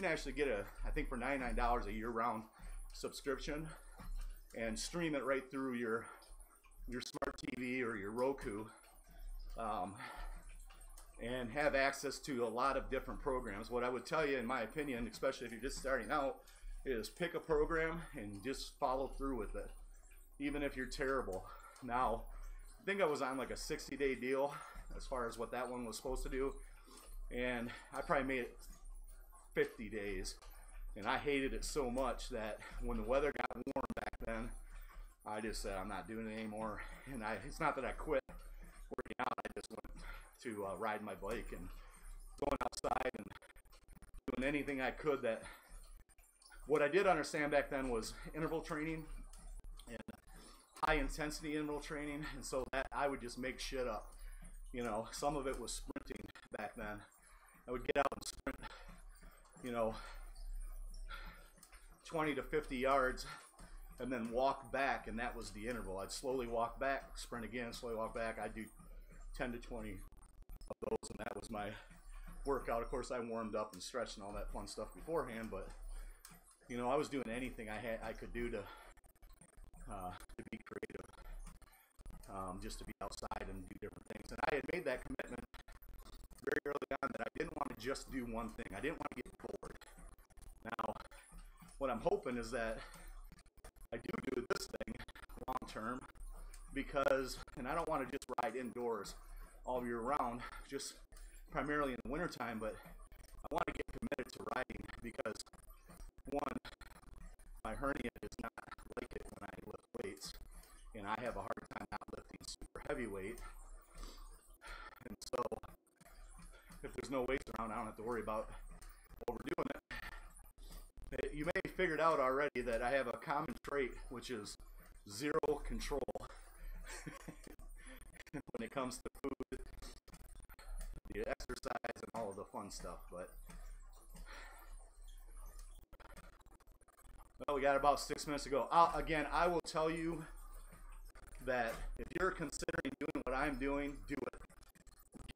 actually get I think for $99 a year-round subscription and stream it right through your smart TV or your Roku, and have access to a lot of different programs. What I would tell you, in my opinion, especially if you're just starting out, is pick a program and just follow through with it, even if you're terrible. Now, I think I was on like a 60-day deal as far as what that one was supposed to do, and I probably made it 50 days, and I hated it so much that when the weather got warm back then, I just said I'm not doing it anymore. And it's not that I quit working out, I just went to ride my bike and going outside and doing anything I could. That what I did understand back then was interval training and high intensity interval training, and so that I would just make shit up. You know, some of it was sprinting back then. I would get out and sprint, you know, 20 to 50 yards and then walk back, and that was the interval. I'd slowly walk back, sprint again, slowly walk back. I'd do 10 to 20 of those, and that was my workout. Of course, I warmed up and stretched and all that fun stuff beforehand, but you know, I was doing anything I could do to be creative, just to be outside and do different things. And I had made that commitment very early on that I didn't want to just do one thing. I didn't want to get bored. Now, what I'm hoping is that I do this thing long term, because, and I don't want to just ride indoors all year round, just primarily in the wintertime, but I want to get committed to riding because, one, my hernia does not like it when I lift weights, and I have a hard time not lifting super heavy weight. And so if there's no weights around, I don't have to worry about overdoing it. You may have figured out already that I have a common trait, which is zero control when it comes to food, the exercise, and all of the fun stuff. But well, we got about 6 minutes to go. Again, I will tell you that if you're considering doing what I'm doing, do it.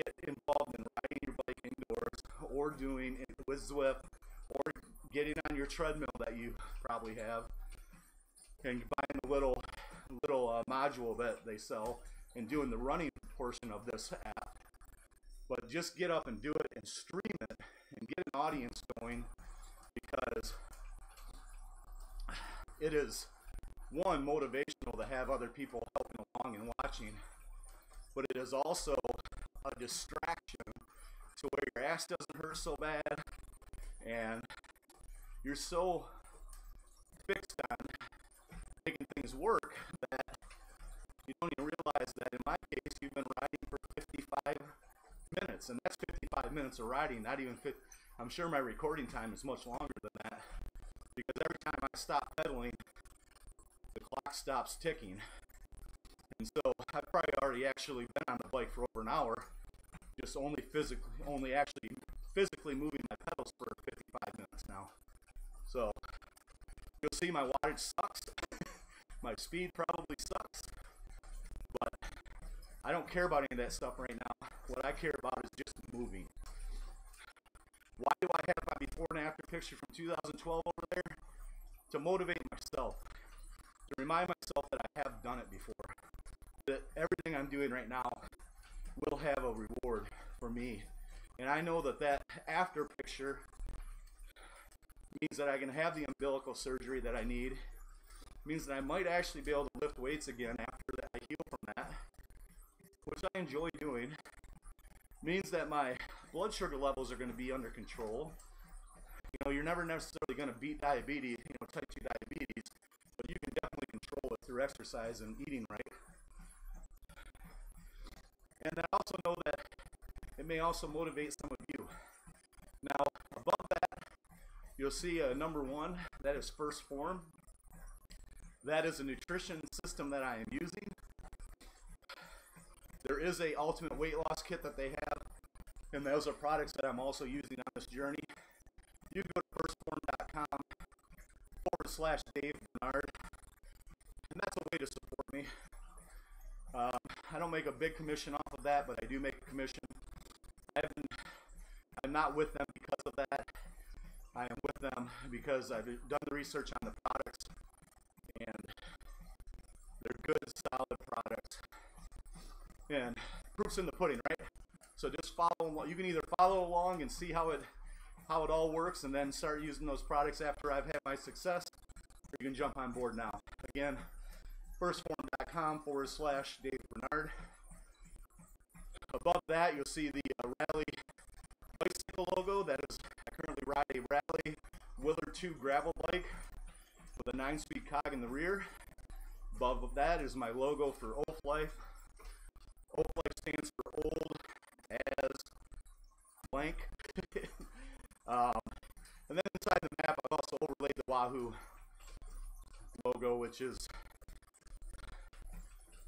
Get involved in riding your bike indoors, or doing it with Zwift, or getting on your treadmill that you probably have, and buying a little module that they sell, and doing the running portion of this app. But just get up and do it and stream it and get an audience going, because it is, one, motivational to have other people helping along and watching, but it is also a distraction to where your ass doesn't hurt so bad, and you're so fixed on making things work that you don't even realize that in my case you've been riding for 55 minutes, and that's 55 minutes of riding, not even fit. I'm sure my recording time is much longer than that, because every time I stop pedaling, the clock stops ticking. And so I've probably already actually been on the bike for over an hour, just only actually physically moving my pedals for 55 minutes now. So you'll see my wattage sucks, my speed probably sucks, but I don't care about any of that stuff right now. What I care about is just moving. Why do I have my before and after picture from 2012 over there? To motivate myself, to remind myself that I have done it before, that everything I'm doing right now will have a reward for me. And I know that that after picture means that I can have the umbilical surgery that I need, means that I might actually be able to lift weights again after I heal from that, which I enjoy doing, means that my blood sugar levels are going to be under control. You know, you're never necessarily going to beat diabetes, you know, type 2 diabetes, but you can definitely control it through exercise and eating right. And I also know that it may also motivate some of you. Now, above that, you'll see a number 1, that is phorm. That is a nutrition system that I am using. There is a ultimate weight loss kit that they have, and those are products that I'm also using on this journey. You can go to firstphorm.com/Dave Bernard, and that's a way to support me. I don't make a big commission off of that, but I do make a commission. I'm not with them because of that. I am with them because I've done the research on the products, and they're good, solid products. And proof's in the pudding, right? So just follow. You can either follow along and see how it all works, and then start using those products after I've had my success, or you can jump on board now. Again, firstphorm.com/Dave Bernard. Above that, you'll see the Raleigh bicycle logo. That is, I currently ride a Raleigh Willard 2 gravel bike with a 9-speed cog in the rear. Above that is my logo for Oaf Life. Oaf Life stands for old as blank. And then inside the map, I've also overlaid the Wahoo logo, which is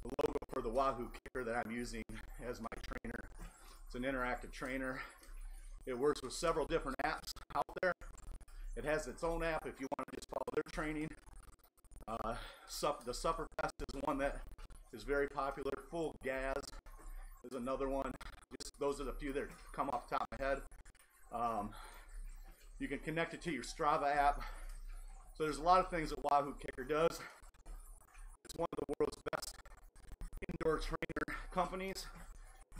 the logo for the Wahoo Kickr that I'm using as my trainer. It's an interactive trainer. It works with several different apps out there. It has its own app if you want to just follow their training. The Sufferfest is one that is very popular. Full Gas is another one. Just those are the few that come off the top of my head. You can connect it to your Strava app. So there's a lot of things that Wahoo Kickr does. It's one of the world's best indoor trainer companies.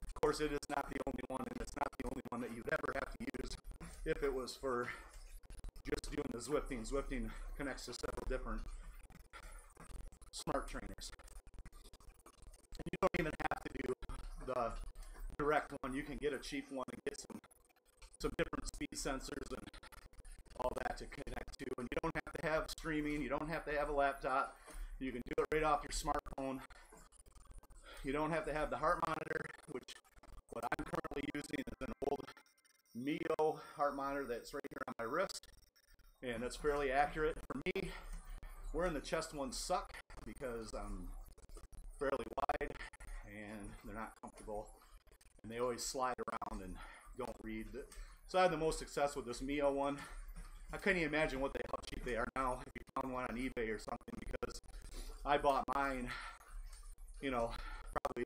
Of course, it is not the only one, and it's not the only one that you'd ever have to use if it was for just doing the Zwifting. Zwifting connects to several different smart trainers. And you don't even have to do the direct one. You can get a cheap one and get some different speed sensors and all that to connect to. And you don't have to have streaming. You don't have to have a laptop. You can do it right off your smartphone. You don't have to have the heart monitor, which what I'm currently using is an old Mio heart monitor that's right here on my wrist, and that's fairly accurate. For me, wearing the chest ones suck because I'm fairly wide and they're not comfortable, and they always slide around and don't read. So I had the most success with this Mio one. I couldn't even imagine how cheap they are now if you found one on eBay or something, because I bought mine, you know, probably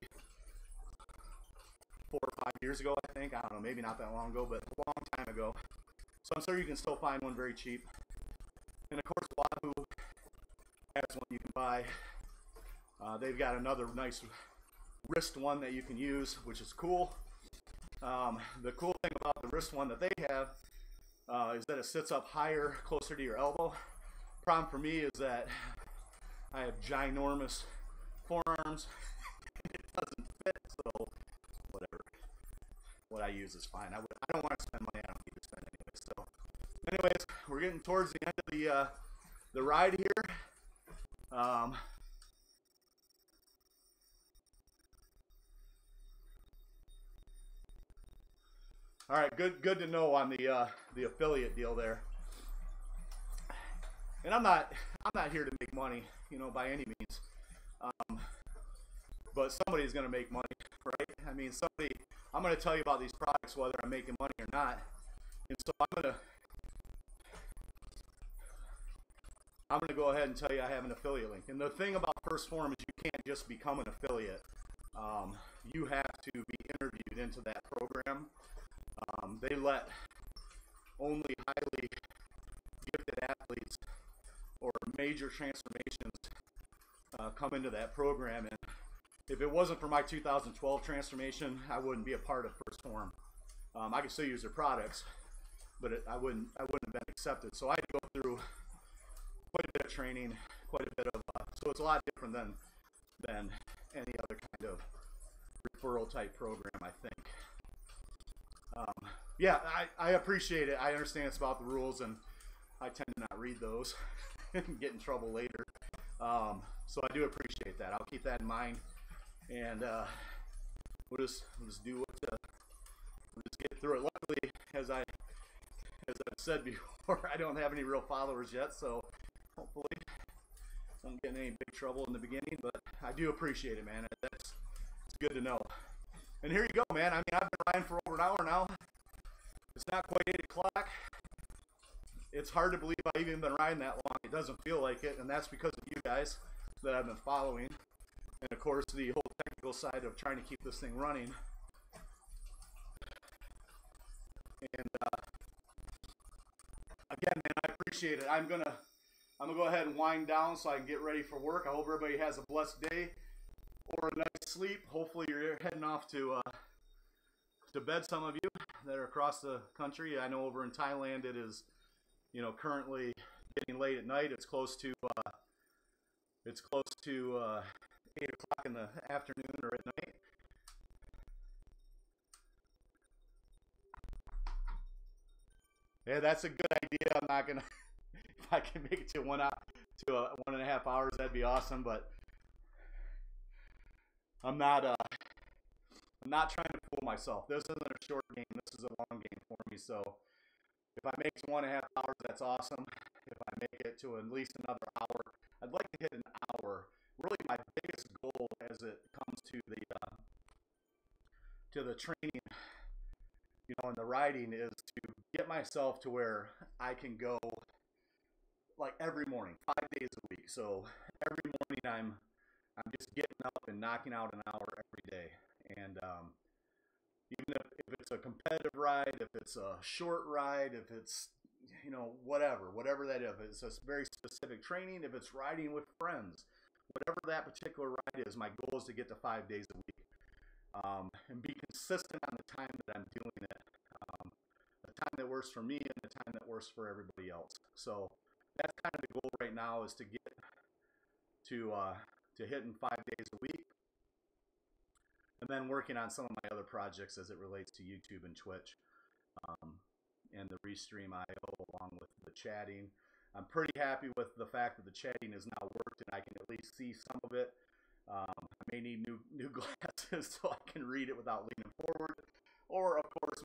4 or 5 years ago, I think. I don't know, maybe not that long ago, but a long time ago. So I'm sure you can still find one very cheap. And of course, Wahoo has one you can buy. They've got another nice wrist one that you can use, which is cool. The cool thing about the wrist one that they have is that it sits up higher, closer to your elbow. Problem for me is that I have ginormous forearms. It doesn't fit, so whatever. What I use is fine. I don't want to spend money I don't need to spend anyway. So, anyways, we're getting towards the end of the ride here. All right, good to know on the affiliate deal there. And I'm not here to make money, you know, by any means. But somebody's going to make money, right? I mean, I'm going to tell you about these products whether I'm making money or not. And so I'm going to go ahead and tell you I have an affiliate link. And the thing about phorm is you can't just become an affiliate. You have to be interviewed into that program. They let only highly gifted athletes or major transformations come into that program. And if it wasn't for my 2012 transformation, I wouldn't be a part of phorm. I could still use their products, but I wouldn't have been accepted. So I had to go through quite a bit of training, quite a bit of so it's a lot different than any other kind of referral type program, I think. Yeah, I appreciate it. I understand it's about the rules, and I tend to not read those and get in trouble later. So I do appreciate that. I'll keep that in mind, and we'll just do what we'll just get through it. Luckily, as I've said before, I don't have any real followers yet, so hopefully I won't get in any big trouble in the beginning. But I do appreciate it, man. It's good to know. And here you go, man. I mean, I've been riding for over an hour now. It's not quite 8 o'clock. It's hard to believe I've even been riding that long. It doesn't feel like it, and that's because of you guys that I've been following. And of course, the whole technical side of trying to keep this thing running. And again, man, I appreciate it. I'm gonna go ahead and wind down so I can get ready for work. I hope everybody has a blessed day or a nice sleep. Hopefully, you're heading off to bed. Some of you that are across the country. I know over in Thailand it is, you know, currently getting late at night. It's close to 8 o'clock in the afternoon or at night. Yeah, that's a good idea. I'm not gonna if I can make it to 1.5 hours, that'd be awesome. But I'm not trying to fool myself. This isn't a short game. This is a long game for me. So if I make it to 1.5 hours, that's awesome. If I make it to at least another hour, I'd like to hit an hour. Really, my biggest goal as it comes to the training, you know, and the riding is to get myself to where I can go like every morning, 5 days a week. So every morning I'm just getting up and knocking out an hour every day. And even if it's a competitive ride, if it's a short ride, if it's, you know, whatever that is, if it's a very specific training, if it's riding with friends, whatever that particular ride is, my goal is to get to 5 days a week and be consistent on the time that I'm doing it, the time that works for me and the time that works for everybody else. So that's kind of the goal right now, is to get to hitting 5 days a week. And then working on some of my other projects as it relates to YouTube and Twitch, and the Restream IO, along with the chatting. I'm pretty happy with the fact that the chatting has now worked and I can at least see some of it. I may need new glasses so I can read it without leaning forward, or of course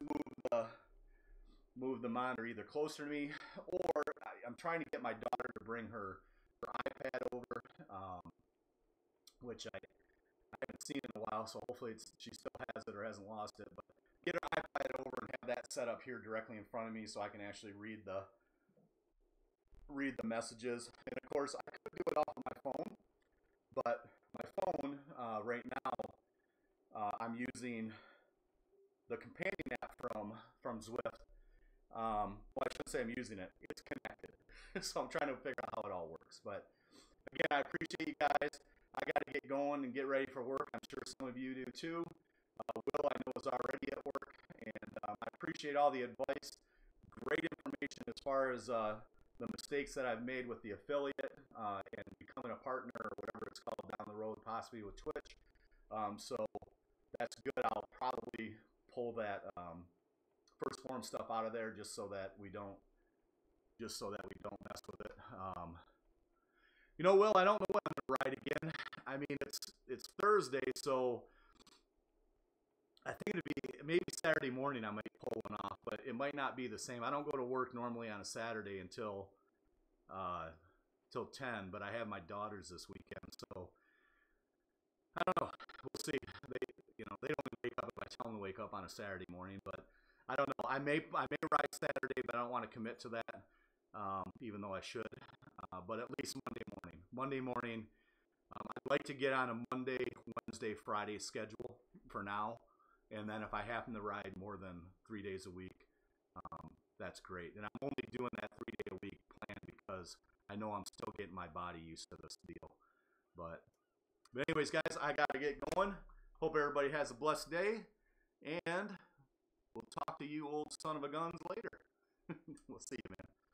move the monitor either closer to me, or I'm trying to get my daughter to bring her iPad over, which I haven't seen in a while, so hopefully she still has it or hasn't lost it. But get her iPad over and have that set up here directly in front of me so I can actually read the messages. And of course, I could do it off of my phone, but my phone right now, I'm using the companion app from Zwift. Well, I shouldn't say I'm using it. It's connected, so I'm trying to figure out how it all works. But again, I appreciate you guys. I got to get going and get ready for work. I'm sure some of you do too. Will, I know, is already at work, and I appreciate all the advice. Great information as far as the mistakes that I've made with the affiliate and becoming a partner, or whatever it's called down the road, possibly with Twitch. So that's good. I'll probably pull that first phorm stuff out of there just so that we don't mess with it. You know, Will, I don't know when I'm gonna ride again. I mean, it's Thursday, so I think it'd be maybe Saturday morning I might pull one off, but it might not be the same. I don't go to work normally on a Saturday until 10, but I have my daughters this weekend, so I don't know. We'll see. They don't wake up if I tell them to wake up on a Saturday morning, but I don't know. I may ride Saturday, but I don't want to commit to that, even though I should. But at least Monday morning. I'd like to get on a Monday, Wednesday, Friday schedule for now, and then if I happen to ride more than 3 days a week, that's great. And I'm only doing that 3 day a week plan because I know I'm still getting my body used to this deal. But anyways, guys, I got to get going. Hope everybody has a blessed day, and we'll talk to you old son of a guns later. We'll see you, man.